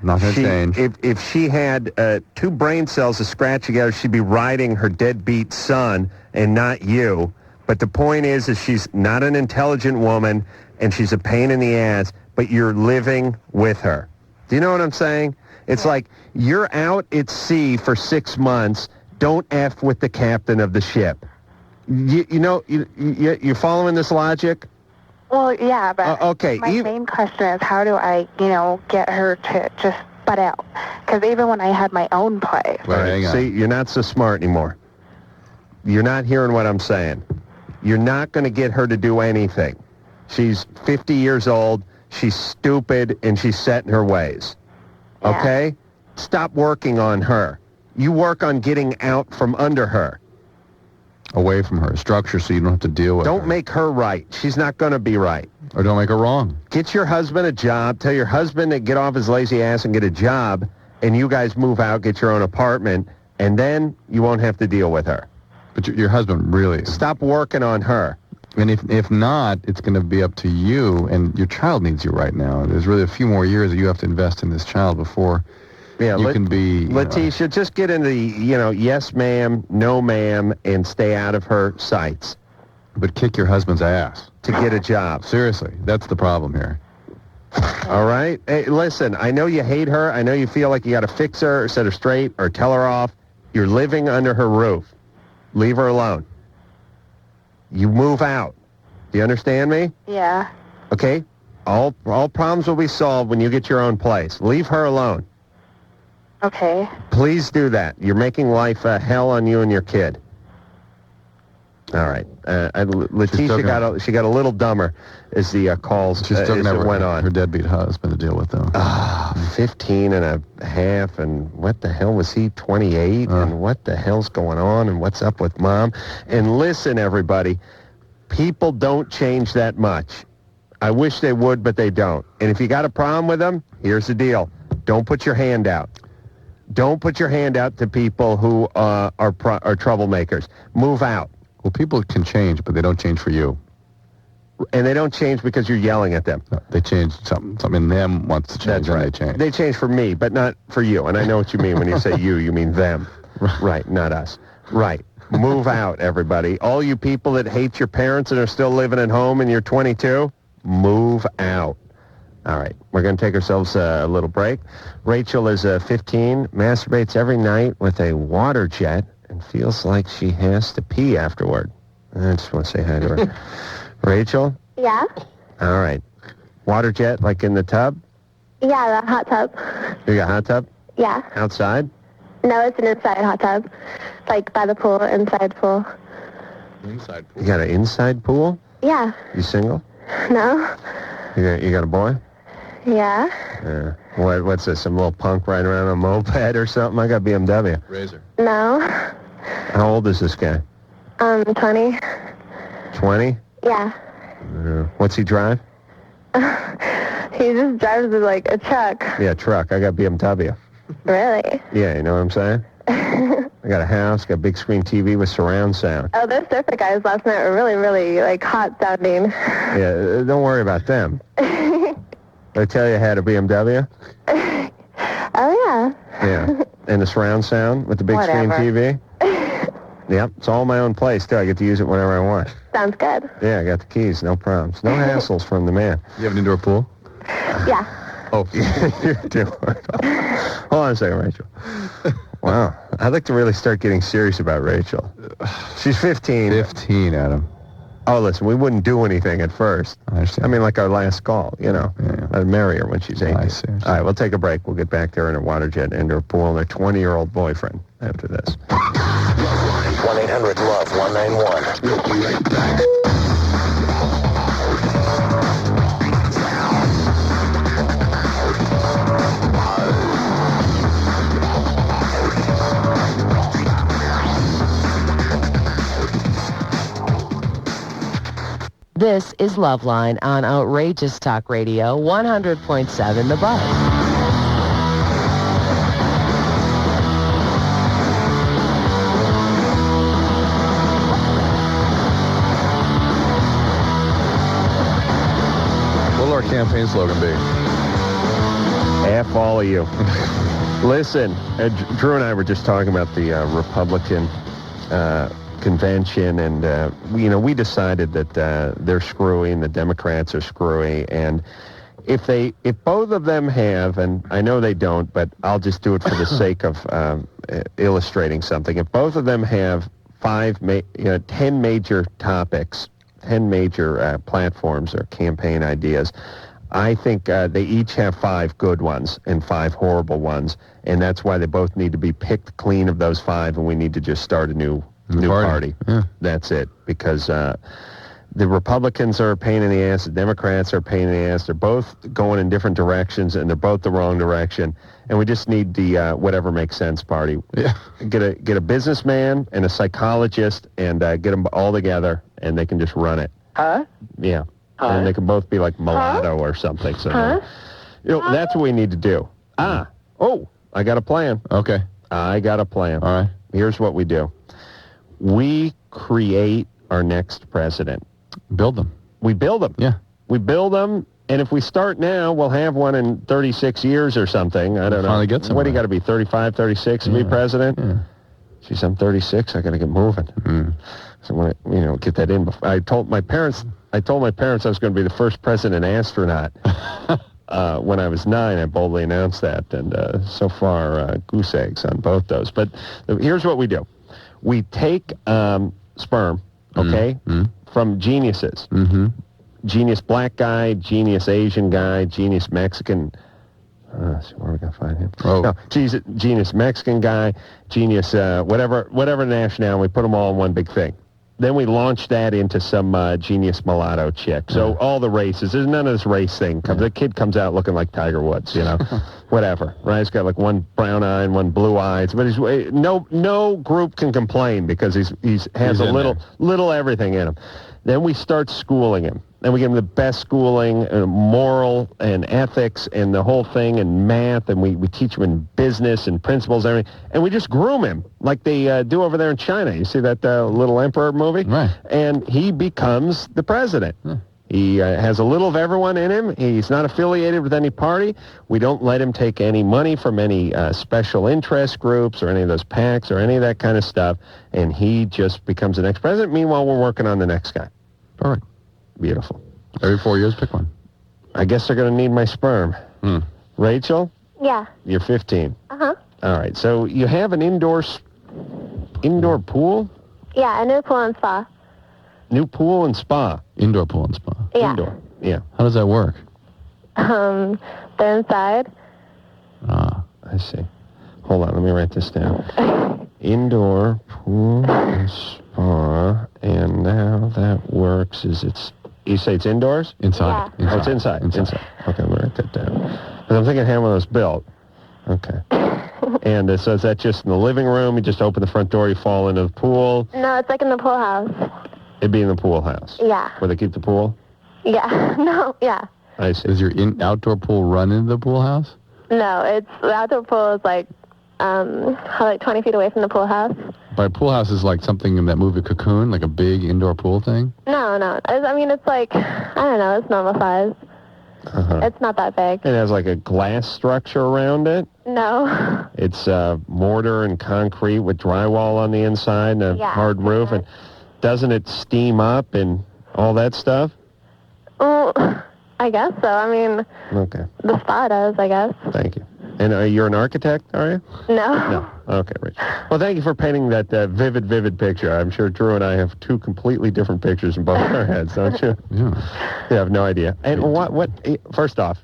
Not going to change. If she had 2 brain cells to scratch together, she'd be riding her deadbeat son and not you. But the point is she's not an intelligent woman, and she's a pain in the ass, but you're living with her. Do you know what I'm saying? It's like you're out at sea for 6 months. Don't F with the captain of the ship. You're following this logic? Well, yeah, but okay. My main question is how do I, get her to just butt out? Because even when I had my own place. Right, see, you're not so smart anymore. You're not hearing what I'm saying. You're not going to get her to do anything. She's 50 years old. She's stupid, and she's set in her ways. Yeah. Okay? Stop working on her. You work on getting out from under her. Away from her. Structure so you don't have to deal with her. Don't make her right. She's not going to be right. Or don't make her wrong. Get your husband a job. Tell your husband to get off his lazy ass and get a job, and you guys move out, get your own apartment, and then you won't have to deal with her. But your husband really... Stop working on her. And if not, it's going to be up to you, and your child needs you right now. There's really a few more years that you have to invest in this child before... Yeah, you can be... Letitia, just get into the, yes, ma'am, no, ma'am, and stay out of her sights. But kick your husband's ass. To get a job. Seriously, that's the problem here. All right? Hey, listen, I know you hate her. I know you feel like you got to fix her or set her straight or tell her off. You're living under her roof. Leave her alone. You move out. Do you understand me? Yeah. Okay? All problems will be solved when you get your own place. Leave her alone. Okay. Please do that. You're making life a hell on you and your kid. All right. Letitia got a little dumber as the calls She's still as it went on. Her deadbeat husband to deal with, though. 15 and a half, and what the hell was he, 28? And what the hell's going on, and what's up with mom? And listen, everybody, people don't change that much. I wish they would, but they don't. And if you got a problem with them, here's the deal. Don't put your hand out. Don't put your hand out to people who are troublemakers. Move out. Well, people can change, but they don't change for you. And they don't change because you're yelling at them. No, they change something in them wants to change. That's right. They change. They change for me, but not for you. And I know what you mean when you say you mean them. Right, not us. Right. Move out, everybody. All you people that hate your parents and are still living at home and you're 22, move out. All right, we're going to take ourselves a little break. Rachel is 15, masturbates every night with a water jet, and feels like she has to pee afterward. I just want to say hi to her. Rachel? Yeah? All right. Water jet, like in the tub? Yeah, the hot tub. You got a hot tub? Yeah. Outside? No, it's an inside hot tub. Like by the pool, inside pool. Inside pool. You got an inside pool? Yeah. You single? No? You got a boy? Yeah. What's this, some little punk riding around on a moped or something? I got BMW. Razor. No. How old is this guy? 20. 20? Yeah. What's he drive? He just drives like a truck. Yeah, truck. I got BMW. Really? Yeah, you know what I'm saying? I got a house, got a big screen TV with surround sound. Oh, those surfer guys last night were really, really, like, hot sounding. Yeah, don't worry about them. Did I tell you I had a BMW? Oh, yeah. Yeah. And the surround sound with the big screen TV? Yep, it's all my own place, too. I get to use it whenever I want. Sounds good. Yeah, I got the keys, no problems. No hassles from the man. You have an indoor pool? Yeah. Oh, you do. Hold on a second, Rachel. Wow. I'd like to really start getting serious about Rachel. She's 15. 15, Adam. Oh, listen, we wouldn't do anything at first. I understand. I mean, like our last call, you know. Yeah. I'd marry her when she's 18. I see. All right, we'll take a break. We'll get back there in her water jet and her pool and her 20-year-old boyfriend after this. 1-800-LOVE-191. We'll be right back. This is LoveLine on Outrageous Talk Radio, 100.7 The Buzz. What will our campaign slogan be? F all of you. Listen, Drew and I were just talking about the Republican convention, and we decided that they're screwy and the Democrats are screwy, and if both of them have, and I know they don't, but I'll just do it for the sake of illustrating something. If both of them have 10 major topics, 10 major platforms or campaign ideas, I think they each have 5 good ones and 5 horrible ones, and that's why they both need to be picked clean of those 5, and we need to just start a new party. Yeah. That's it, because the Republicans are a pain in the ass, the Democrats are a pain in the ass. They're both going in different directions, and they're both the wrong direction, and we just need the whatever makes sense party. Yeah. Get a businessman and a psychologist, and get them all together, and they can just run it. Huh? Yeah. Huh? And they can both be like mulatto or something. So, that's what we need to do. I got a plan. Okay. I got a plan. All right. Here's what we do. We create our next president. Build them. We build them. Yeah. We build them, and if we start now, we'll have one in 36 years or something. I don't know. Finally get somewhere. What do you got to be, 35, 36 to be president? Yeah. Geez, I'm 36. I got to get moving. Mm. So I want to, get that in. I told my parents I was going to be the first president astronaut. When I was 9, I boldly announced that, and so far, goose eggs on both those. But here's what we do. We take sperm, okay, from geniuses. Mm-hmm. Genius black guy, genius Asian guy, genius Mexican. See where we can find him. Oh. No, genius Mexican guy, genius whatever nationality. We put them all in one big thing. Then we launch that into some genius mulatto chick. So all the races, there's none of this race thing. The kid comes out looking like Tiger Woods, whatever, right? He's got like one brown eye and one blue eyes, but he's no group can complain because he has a little everything in him. Then we start schooling him. Then we give him the best schooling, moral and ethics and the whole thing, and math, and we teach him in business and principles and everything. And we just groom him like they do over there in China. You see that Little Emperor movie? Right. And he becomes the president. Yeah. He has a little of everyone in him. He's not affiliated with any party. We don't let him take any money from any special interest groups or any of those PACs or any of that kind of stuff. And he just becomes the next president. Meanwhile, we're working on the next guy. All right. Beautiful. Every 4 years, pick one. I guess they're going to need my sperm. Rachel, Yeah. you're 15. Uh-huh. All right. So you have an indoor pool? Yeah, a new pool and spa. New pool and spa. Indoor pool and spa. Yeah. Indoor. Yeah. How does that work? They're inside. I see. Hold on. Let me write this down. Indoor pool and spa. And now that works you say it's indoors? Inside. Yeah. Oh, it's inside. Inside. Okay, I'm going to write that down. Because I'm thinking having one of those built. Okay. And so is that just in the living room? You just open the front door, you fall into the pool? No, it's like in the pool house. It'd be in the pool house? Yeah. Where they keep the pool? Yeah. No, yeah. I see. Does your outdoor pool run into the pool house? No, the outdoor pool is like 20 feet away from the pool house. By pool house is like something in that movie Cocoon, like a big indoor pool thing? No. I mean, it's like, I don't know, it's normal size. Uh-huh. It's not that big. It has like a glass structure around it. No. It's mortar and concrete with drywall on the inside and a hard roof. And doesn't it steam up and all that stuff? Well, I guess so. I mean, Okay. the spa does, I guess. Thank you. And you're an architect, are you? No. No. Okay, Rich. Well, thank you for painting that vivid picture. I'm sure Drew and I have two completely different pictures in both our heads, don't you? Yeah. You have no idea. And first off,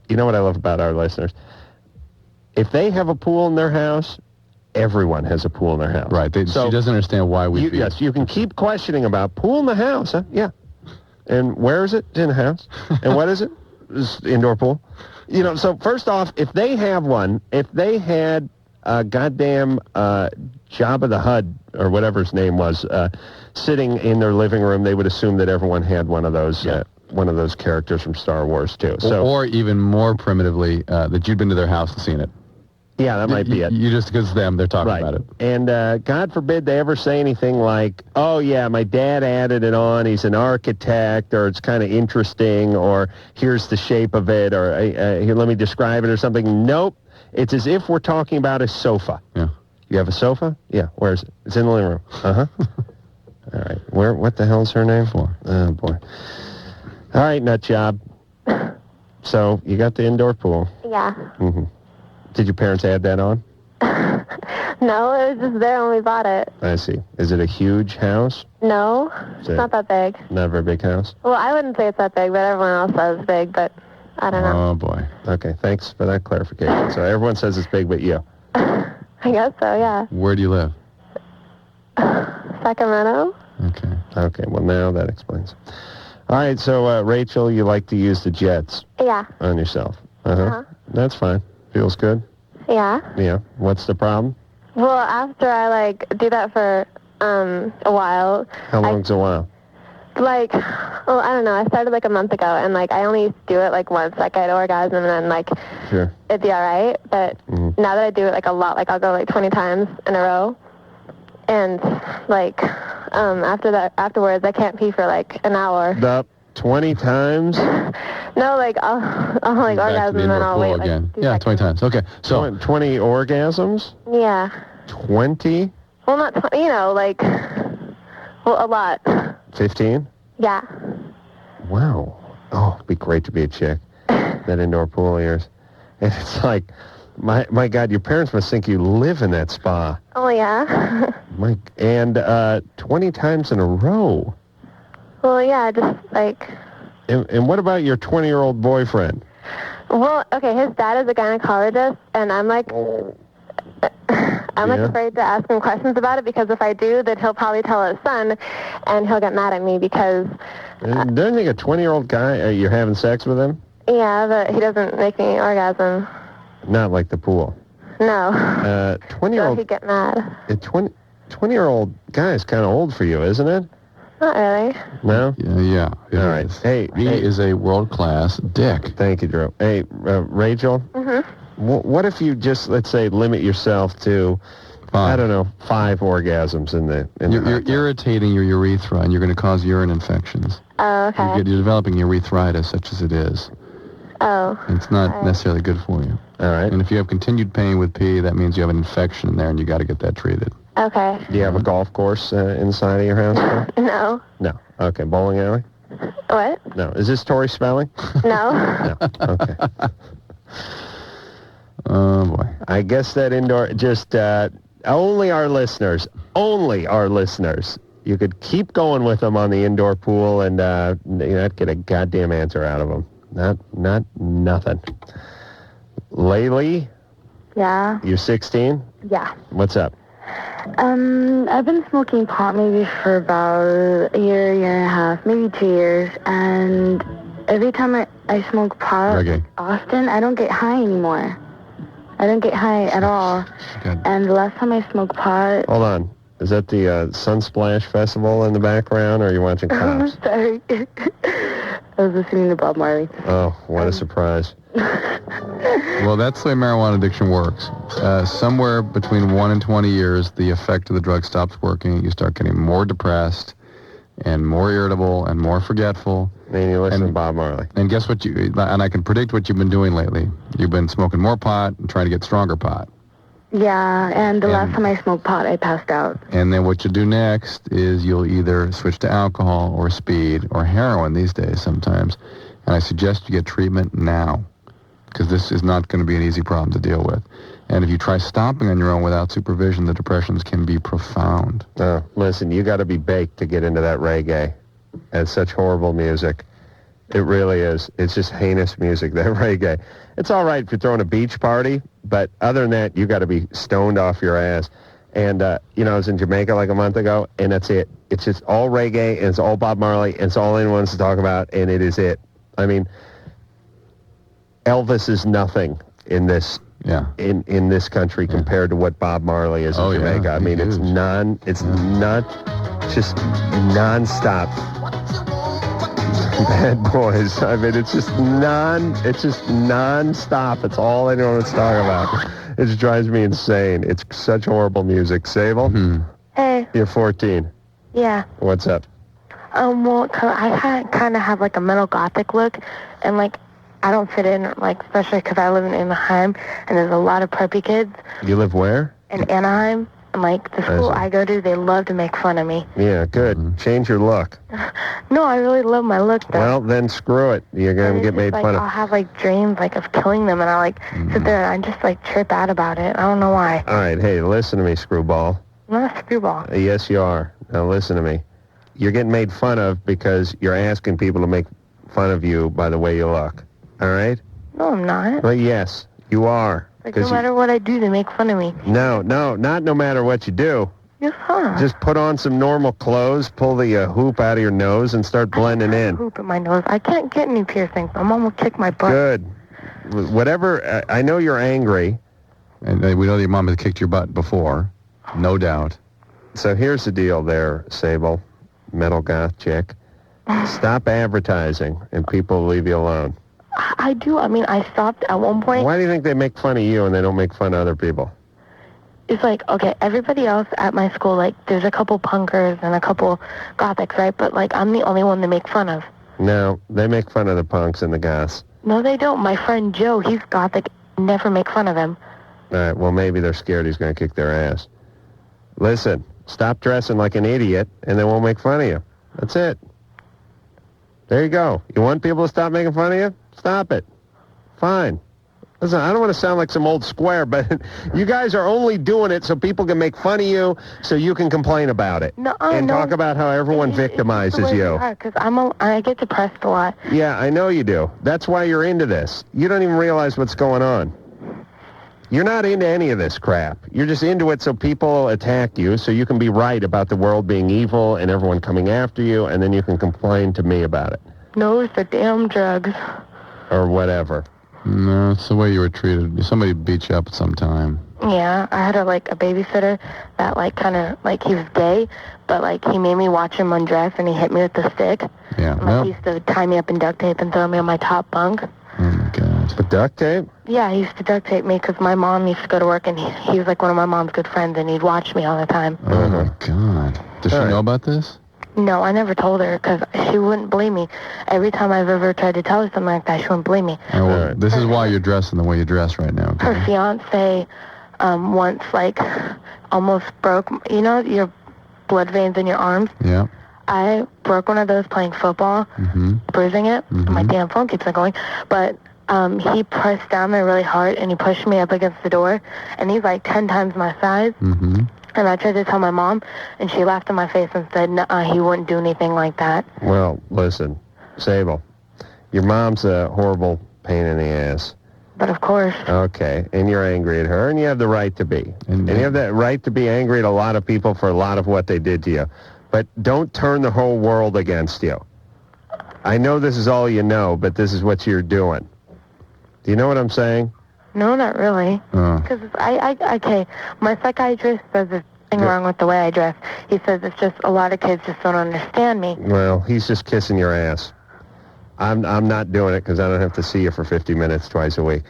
you know what I love about our listeners? If they have a pool in their house, everyone has a pool in their house. Right. She doesn't understand why we feel. Yes, you can keep questioning about pool in the house, huh? Yeah. And where is it? It's in the house. And what is it? It's indoor pool. You know, so first off, if they have one, if they had a goddamn Jabba the Hutt, or whatever his name was, sitting in their living room, they would assume that everyone had one of those characters from Star Wars, too. So, or even more primitively, that you'd been to their house and seen it. Yeah, that might be it. You just, because they're talking about it. And God forbid they ever say anything like, oh, yeah, my dad added it on, he's an architect, or it's kind of interesting, or here's the shape of it, or here, let me describe it, or something. Nope. It's as if we're talking about a sofa. Yeah. You have a sofa? Yeah. Where is it? It's in the living room. Uh-huh. All right. What the hell's her name? Oh, boy. All right, nut job. So, you got the indoor pool. Yeah. Mm-hmm. Did your parents add that on? No, it was just there when we bought it. I see. Is it a huge house? No, it's not that big. Not a very big house? Well, I wouldn't say it's that big, but everyone else says it's big, but I don't know. Oh, boy. Okay, thanks for that clarification. So everyone says it's big, but you. I guess so, yeah. Where do you live? Sacramento? Okay. Okay, well, now that explains. All right, so, Rachel, you like to use the jets Yeah. on yourself. Uh-huh. Uh-huh. That's fine. Feels good? Yeah. Yeah. What's the problem? Well, after I, do that for a while. How long's a while? I don't know. I started, a month ago, and, I only used to do it, once. I had orgasm, and then, Sure. it'd be all right. But now that I do it, a lot, I'll go, 20 times in a row. And, afterwards, I can't pee for, an hour. 20 times? No, I'll orgasm and then I'll wait again. 2 Yeah, seconds. 20 times. Okay, so 20 orgasms? Yeah. 20? Well, not 20, a lot. 15? Yeah. Wow. Oh, it'd be great to be a chick. That indoor pool of yours. And it's like, my God, your parents must think you live in that spa. Oh, yeah. And 20 times in a row. Well, yeah, just And what about your 20-year-old boyfriend? Well, okay, his dad is a gynecologist, and I'm afraid to ask him questions about it, because if I do, then he'll probably tell his son, and he'll get mad at me because... Don't you think a 20-year-old guy, you're having sex with him? Yeah, but he doesn't make me orgasm. Not like the pool. No. 20-year-old... So he'd get mad. A 20-year-old guy is kind of old for you, isn't it? Not really. No? Yeah. All right. Hey, he is a world-class dick. Thank you, Drew. Hey, Rachel? Mm-hmm. What if you just, let's say, limit yourself to, 5 orgasms in the... You're irritating your urethra, and you're going to cause urine infections. Oh, okay. You're developing urethritis, such as it is. Oh. And it's not necessarily good for you. All right. And if you have continued pain with pee, that means you have an infection in there, and you got to get that treated. Okay. Do you have a golf course inside of your house? No. No. Okay. Bowling alley? What? No. Is this Tori Spelling? No. No. Okay. Oh, boy. I guess that indoor, just only our listeners, you could keep going with them on the indoor pool and not get a goddamn answer out of them. Not nothing. Laylee? Yeah. You're 16? Yeah. What's up? I've been smoking pot maybe for about a year and a half, maybe 2 years, and every time I smoke pot often, I don't get high anymore. I don't get high at all. And the last time I smoked pot... Hold on. Is that the Sunsplash Festival in the background, or are you watching Cops? Sorry. I was listening to Bob Marley. Oh, what a surprise. Well, that's the way marijuana addiction works. Somewhere between 1 and 20 years, the effect of the drug stops working. You start getting more depressed and more irritable and more forgetful. And you listen to Bob Marley. And guess what? And I can predict what you've been doing lately. You've been smoking more pot and trying to get stronger pot. Yeah, and the last time I smoked pot, I passed out. And then what you'll do next is you'll either switch to alcohol or speed or heroin these days sometimes. And I suggest you get treatment now, because this is not going to be an easy problem to deal with. And if you try stopping on your own without supervision, the depressions can be profound. Listen, you got to be baked to get into that reggae. It's such horrible music. It really is. It's just heinous music, that reggae. It's all right if you're throwing a beach party, but other than that, you got to be stoned off your ass. And, I was in Jamaica like a month ago, and that's it. It's just all reggae, and it's all Bob Marley, and it's all anyone wants to talk about, and it is it. I mean, Elvis is nothing in this in this country compared to what Bob Marley is in Jamaica. I mean, it's not just nonstop bad boys. I mean, it's just nonstop. It's all anyone wants to talk about. It just drives me insane. It's such horrible music. Sable? Hey. You're 14. Yeah. What's up? Well, I kind of have like a metal gothic look, and like I don't fit in, like especially because I live in Anaheim, and there's a lot of preppy kids. You live where? In Anaheim. And like the school I go to, they love to make fun of me. Yeah, good. Change your look. No, I really love my look though. Well, then screw it. You're going to get made fun of. I'll have like dreams like of killing them, and I like sit there and I just like trip out about it. I don't know why. All right, hey, listen to me, screwball. I'm not a screwball. Yes, you are. Now listen to me. You're getting made fun of because you're asking people to make fun of you by the way you look. All right? No, I'm not. Well, yes, you are. Like no matter what I do, they make fun of me. No, not no matter what you do. Yes, huh? Just put on some normal clothes, pull the hoop out of your nose, and start blending in. Hoop in my nose. I can't get any piercings. My mom will kick my butt. Good. Whatever. I know you're angry. And we know that your mom has kicked your butt before. No doubt. So here's the deal there, Sable. Metal goth chick. Stop advertising, and people will leave you alone. I do. I mean, I stopped at one point. Why do you think they make fun of you and they don't make fun of other people? It's like, okay, everybody else at my school, like, there's a couple punkers and a couple gothics, right? But, like, I'm the only one they make fun of. No, they make fun of the punks and the goths. No, they don't. My friend Joe, he's gothic. Never make fun of him. All right, well, maybe they're scared he's going to kick their ass. Listen, stop dressing like an idiot and they won't make fun of you. That's it. There you go. You want people to stop making fun of you? Stop it. Fine. Listen, I don't want to sound like some old square, but you guys are only doing it so people can make fun of you, so you can complain about it. No, and talk about how everyone victimizes you. Because I get depressed a lot. Yeah, I know you do. That's why you're into this. You don't even realize what's going on. You're not into any of this crap. You're just into it so people attack you, so you can be right about the world being evil and everyone coming after you, and then you can complain to me about it. No, it's the damn drugs. Or whatever. No, it's the way you were treated. Somebody beat you up at some time. Yeah, I had a babysitter that kind of he was gay, but he made me watch him undress and he hit me with the stick. Yeah. And, he used to tie me up in duct tape and throw me on my top bunk. Oh my God. With duct tape? Yeah, he used to duct tape me because my mom used to go to work and he was one of my mom's good friends and he'd watch me all the time. Oh my God. Does she know about this? No, I never told her because she wouldn't believe me. Every time I've ever tried to tell her something like that, she wouldn't believe me. Oh, well, this is why you're dressing the way you dress right now. Okay? Her fiance once almost broke, your blood veins in your arms. Yeah. I broke one of those playing football, bruising it. My damn phone keeps on going. But he pressed down there really hard and he pushed me up against the door. And he's 10 times my size. And I tried to tell my mom, and she laughed in my face and said, he wouldn't do anything like that. Well, listen, Sable, your mom's a horrible pain in the ass. But of course. Okay, and you're angry at her, and you have the right to be. And you have that right to be angry at a lot of people for a lot of what they did to you. But don't turn the whole world against you. I know this is all you know, but this is what you're doing. Do you know what I'm saying? No, not really. Because okay, my psychiatrist says there's nothing wrong with the way I dress. He says it's just a lot of kids just don't understand me. Well, he's just kissing your ass. I'm not doing it because I don't have to see you for 50 minutes twice a week.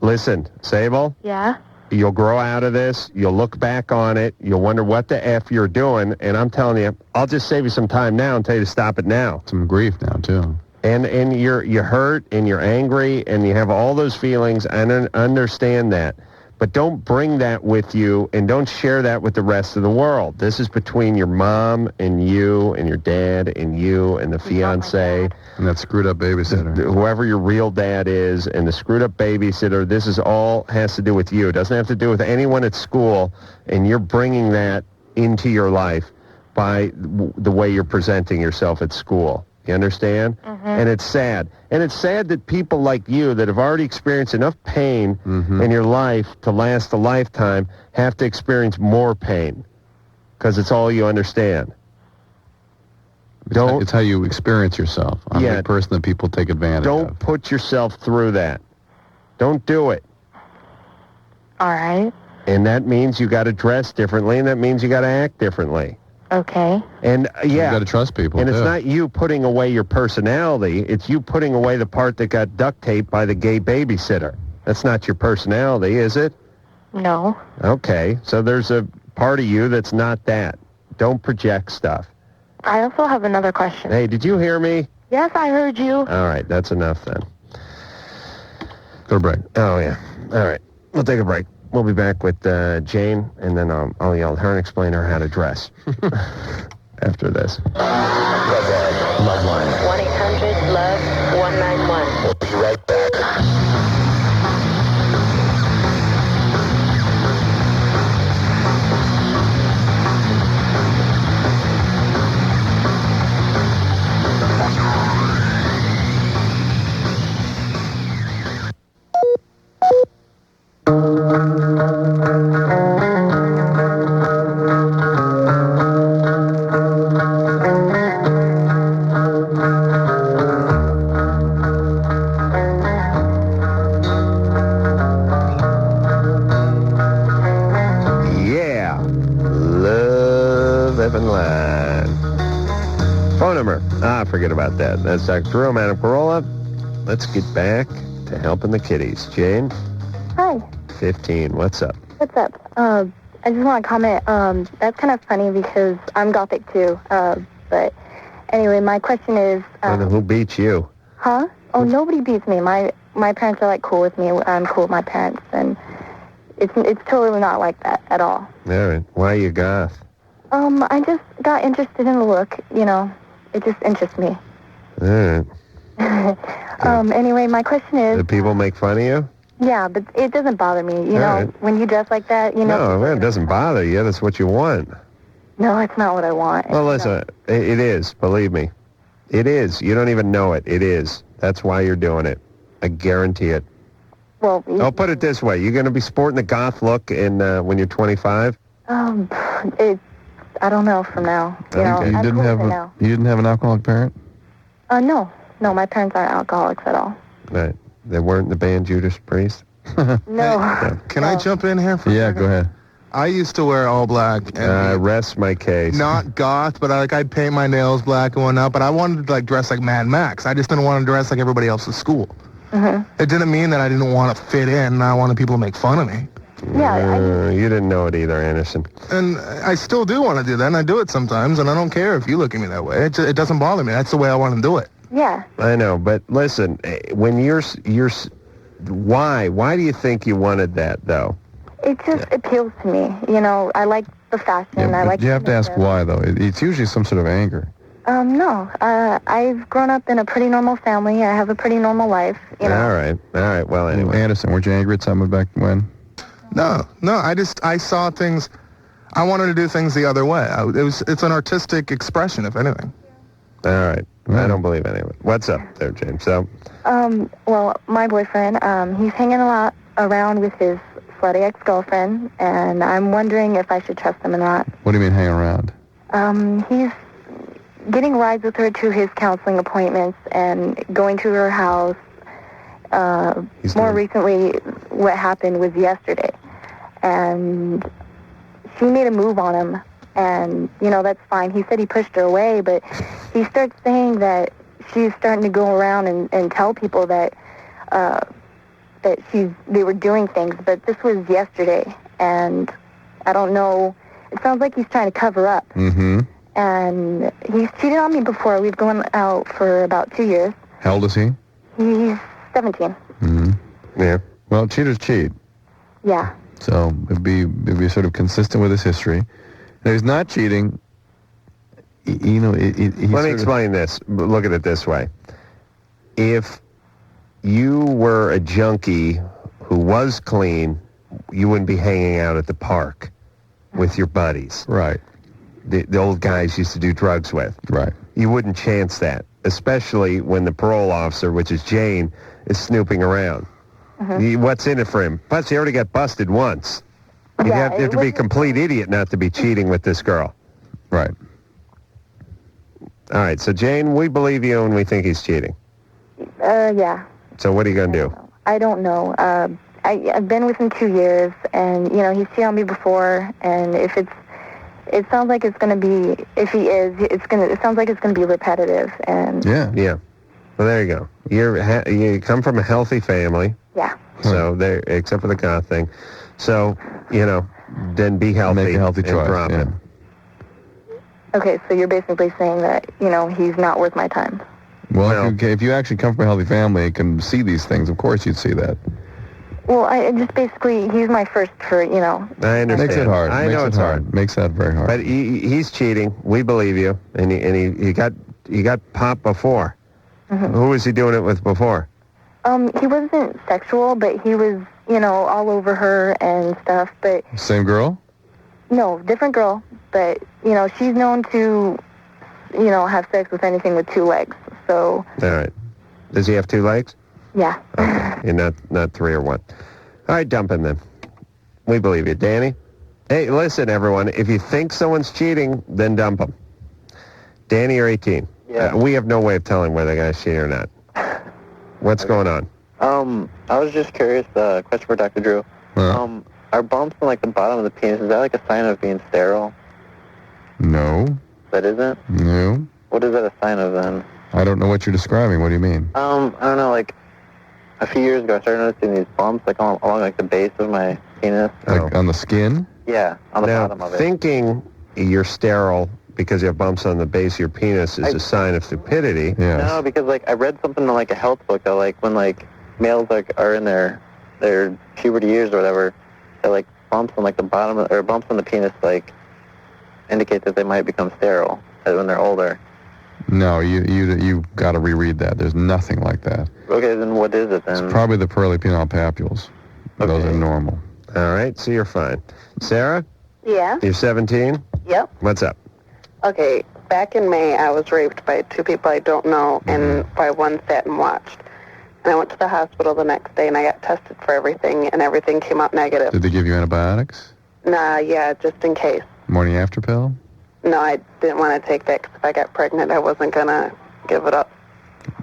Listen, Sable. Yeah? You'll grow out of this. You'll look back on it. You'll wonder what the F you're doing. And I'm telling you, I'll just save you some time now and tell you to stop it now. Some grief now, too. And you're hurt and you're angry and you have all those feelings. I understand that. But don't bring that with you and don't share that with the rest of the world. This is between your mom and you and your dad and you and the fiancé. And that screwed up babysitter. Whoever your real dad is and the screwed up babysitter, this is all has to do with you. It doesn't have to do with anyone at school, and you're bringing that into your life by the way you're presenting yourself at school. You understand? Mm-hmm. And it's sad. And it's sad that people like you that have already experienced enough pain in your life to last a lifetime have to experience more pain because it's all you understand. It's how you experience yourself. I'm the person that people take advantage of. Don't put yourself through that. Don't do it. All right. And that means you got to dress differently, and that means you got to act differently. Okay. And you got to trust people. And too. it's not you putting away your personality. It's you putting away the part that got duct taped by the gay babysitter. That's not your personality, is it? No. Okay. So there's a part of you that's not that. Don't project stuff. I also have another question. Hey, did you hear me? Yes, I heard you. All right. That's enough then. Go to break. Oh, yeah. All right. We'll take a break. We'll be back with Jane, and then I'll yell at her and explain her how to dress after this. LoveLine. 1-800-LOVE-191. We'll be right back. Yeah. LoveLine. Phone number. Forget about that. That's Dr. Jerome Adam Carolla. Let's get back to helping the kiddies. Jane? Hi. 15. What's up? What's up? I just want to comment. That's kind of funny because I'm Gothic too. But anyway, my question is... Who beats you? Huh? Oh, nobody beats me. My parents are, like, cool with me. I'm cool with my parents. And it's totally not like that at all. All right. Why are you goth? I just got interested in the look, you know. It just interests me. All right. Anyway, my question is... Do people make fun of you? Yeah, but it doesn't bother me. You know, right. when you dress like that, you know... No, it doesn't bother you. That's what you want. No, it's not what I want. Well, listen, it is. Believe me. It is. You don't even know it. It is. That's why you're doing it. I guarantee it. Well... I'll put it this way. You're going to be sporting the goth look when you're 25? I don't know from now. You know, You didn't have an alcoholic parent? No. No, my parents aren't alcoholics at all. Right. They weren't in the band Judas Priest? No. Can I jump in here for a second? Go ahead. I used to wear all black. And rest my case. Not goth, but I'd paint my nails black and whatnot, but I wanted to dress like Mad Max. I just didn't want to dress like everybody else at school. Mm-hmm. It didn't mean that I didn't want to fit in. I wanted people to make fun of me. Yeah, you didn't know it either, Anderson. And I still do want to do that, and I do it sometimes, and I don't care if you look at me that way. It doesn't bother me. That's the way I want to do it. Yeah. I know, but listen, when you're why do you think you wanted that, though? It just appeals to me. You know, I like the fashion. I like... You have to ask why, though. It's usually some sort of anger. No. I've grown up in a pretty normal family. I have a pretty normal life, you know. All right. Well, anyway. Anderson, weren't you angry at someone back when? No. I saw things... I wanted to do things the other way. It's an artistic expression, if anything. All right. I don't believe any of it. What's up there, James? So... Well, my boyfriend, he's hanging a lot around with his slutty ex-girlfriend, and I'm wondering if I should trust him or not. What do you mean hang around? He's getting rides with her to his counseling appointments and going to her house. More recently, what happened was yesterday. And she made a move on him, and, you know, that's fine. He said he pushed her away, but he starts saying that she's starting to go around and tell people that they were doing things, but this was yesterday, and I don't know. It sounds like he's trying to cover up. Mm-hmm. And he's cheated on me before. We've gone out for about 2 years. How old is he? He's 17. Mm-hmm. Yeah. Well, cheaters cheat. Yeah. So it'd be sort of consistent with his history. Now, he's not cheating. Let me explain this. Look at it this way. If you were a junkie who was clean, you wouldn't be hanging out at the park with your buddies. Right. The old guys used to do drugs with. Right. You wouldn't chance that, especially when the parole officer, which is Jane, is snooping around. What's in it for him? Plus, he already got busted once. You have to be a complete idiot not to be cheating with this girl. Right. All right, so Jane, we believe you and we think he's cheating. Yeah. So what are you going to do? I don't know. I've been with him 2 years, and, he's cheated on me before, and it sounds like it's going to be, if he is, it sounds like it's going to be repetitive, and... Yeah. Well, there you go. You come from a healthy family. Yeah. So, except for the goth thing. So, then be healthy. Make a healthy and choice. drop it. Okay, so you're basically saying that, he's not worth my time. Well, if you actually come from a healthy family and can see these things, of course you'd see that. Well, I just basically, he's my first for, I understand. Makes it hard. I know it's hard. Makes that very hard. But he's cheating. We believe you. And he got popped before. Who was he doing it with before? He wasn't sexual, but he was, all over her and stuff, but... Same girl? No, different girl, but, she's known to, have sex with anything with 2 legs, so... All right. Does he have 2 legs? Yeah. Okay. And not 3 or 1. All right, dump him then. We believe you. Danny? Hey, listen, everyone. If you think someone's cheating, then dump them. Danny, you're 18. Yeah. We have no way of telling whether the guy's cheating or not. What's going on? I was just curious, question for Dr. Drew. Are bumps on, the bottom of the penis, is that, a sign of being sterile? No. That isn't? No. What is that a sign of, then? I don't know what you're describing. What do you mean? I don't know, a few years ago, I started noticing these bumps, along, the base of my penis. On the skin? Yeah, on the Now, bottom of it. thinking you're sterile because you have bumps on the base of your penis is a sign of stupidity. Yes. No, because, I read something in, a health book that, when, males, are in their puberty years or whatever, that, bumps on, the bottom, or bumps on the penis, indicate that they might become sterile when they're older. No, you got to reread that. There's nothing like that. Okay, then what is it, then? It's probably the pearly penile papules. Okay. Those are normal. All right, so you're fine. Sarah? Yeah. You're 17? Yep. What's up? Okay, back in May, I was raped by 2 people I don't know, and by one sat and watched. And I went to the hospital the next day, and I got tested for everything, and everything came out negative. Did they give you antibiotics? Nah, yeah, just in case. Morning after pill? No, I didn't want to take that, because if I got pregnant, I wasn't going to give it up.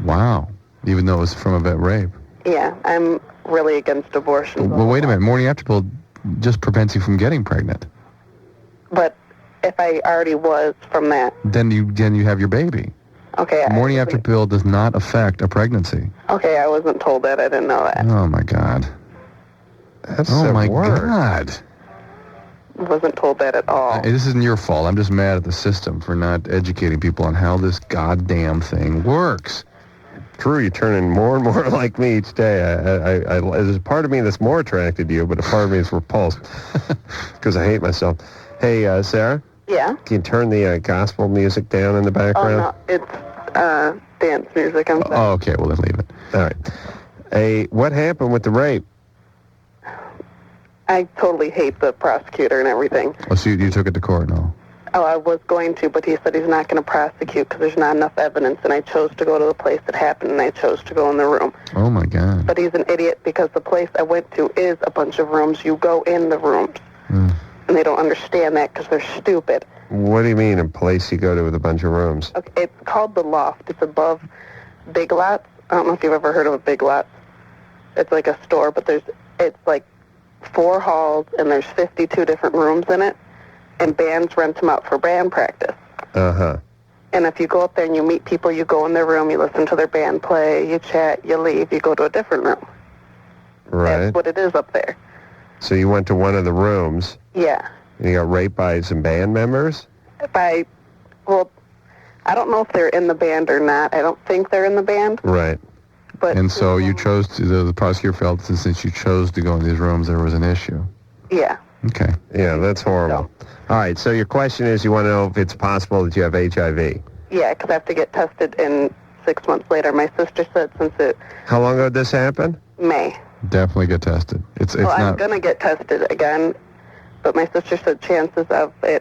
Wow. Even though it was from a vet rape. Yeah, I'm really against abortion. Well, wait a minute. Morning after pill just prevents you from getting pregnant. But if I already was from that... Then you have your baby. Okay. Morning after pill does not affect a pregnancy. Okay, I wasn't told that. I didn't know that. Oh, my God. That's oh, my word. God. Wasn't told that at all. This isn't your fault. I'm just mad at the system for not educating people on how this goddamn thing works. Drew, you're turning more and more like me each day. There's a part of me that's more attracted to you, but a part of me is repulsed because I hate myself. Hey, Sarah? Yeah? Can you turn the gospel music down in the background? Oh, no, it's dance music. I'm sorry. Oh, okay, well, then leave it. All right. Hey, what happened with the rape? I totally hate the prosecutor and everything. Oh, so you took it to court, no? Oh, I was going to, but he said he's not going to prosecute because there's not enough evidence, and I chose to go to the place that happened, and I chose to go in the room. Oh, my God. But he's an idiot because the place I went to is a bunch of rooms. You go in the rooms. And they don't understand that because they're stupid. What do you mean, a place you go to with a bunch of rooms? Okay, it's called The Loft. It's above Big Lots. I don't know if you've ever heard of a Big Lots. It's like a store, but it's like 4 halls, and there's 52 different rooms in it, and bands rent them out for band practice. Uh-huh. And if you go up there and you meet people, you go in their room, you listen to their band play, you chat, you leave, you go to a different room. Right. That's what it is up there. So you went to one of the rooms. Yeah. And you got raped by some band members? Well, I don't know if they're in the band or not. I don't think they're in the band. Right. But and so you chose to, the prosecutor felt that since you chose to go in these rooms, there was an issue. Yeah. Okay. Yeah, that's horrible. All right, so your question is you want to know if it's possible that you have HIV. Yeah, because I have to get tested in 6 months later. My sister said since it... How long ago did this happen? May. Definitely get tested. It's well, not... I'm going to get tested again, but my sister said chances of me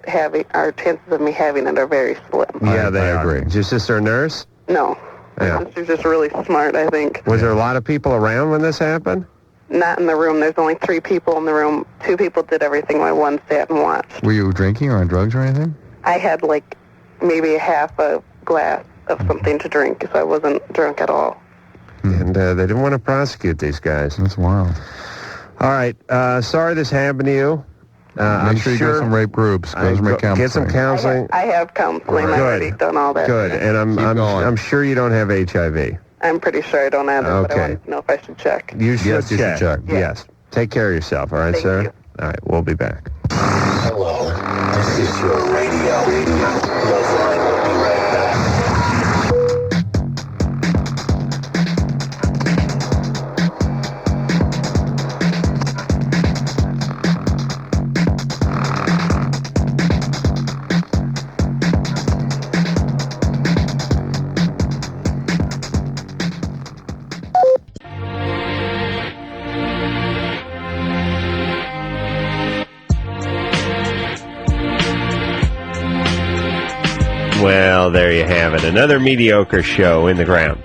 having it are very slim. Yeah, they agree. Is your sister a nurse? No. My sister's just really smart, I think. Was there a lot of people around when this happened? Not in the room. There's only 3 people in the room. 2 people did everything while one sat and watched. Were you drinking or on drugs or anything? I had like maybe half a glass of something to drink, so I wasn't drunk at all. And they didn't want to prosecute these guys. That's wild. All right. Sorry this happened to you. Make sure you get some rape groups. Get some counseling. I have counseling. I've already done all that. Good. And I'm sure you don't have HIV. I'm pretty sure I don't have it, but I wanted to know if I should check. You should Yes, you should check. Yes. Take care of yourself, all right, Thank sir? you. All right, we'll be back. Hello, this is your radio. LoveLine will be right back. Well, there you have it. Another mediocre show in the ground.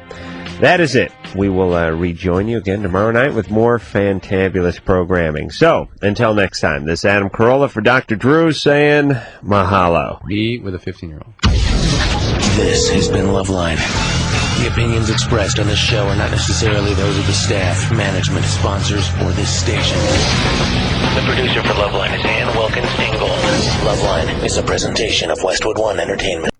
That is it. We will rejoin you again tomorrow night with more fantabulous programming. So, until next time, this is Adam Carolla for Dr. Drew saying mahalo. Be with a 15-year-old. This has been LoveLine. The opinions expressed on this show are not necessarily those of the staff, management, sponsors, or this station. The producer for LoveLine is Ann Wilkins Ingle. LoveLine is a presentation of Westwood One Entertainment.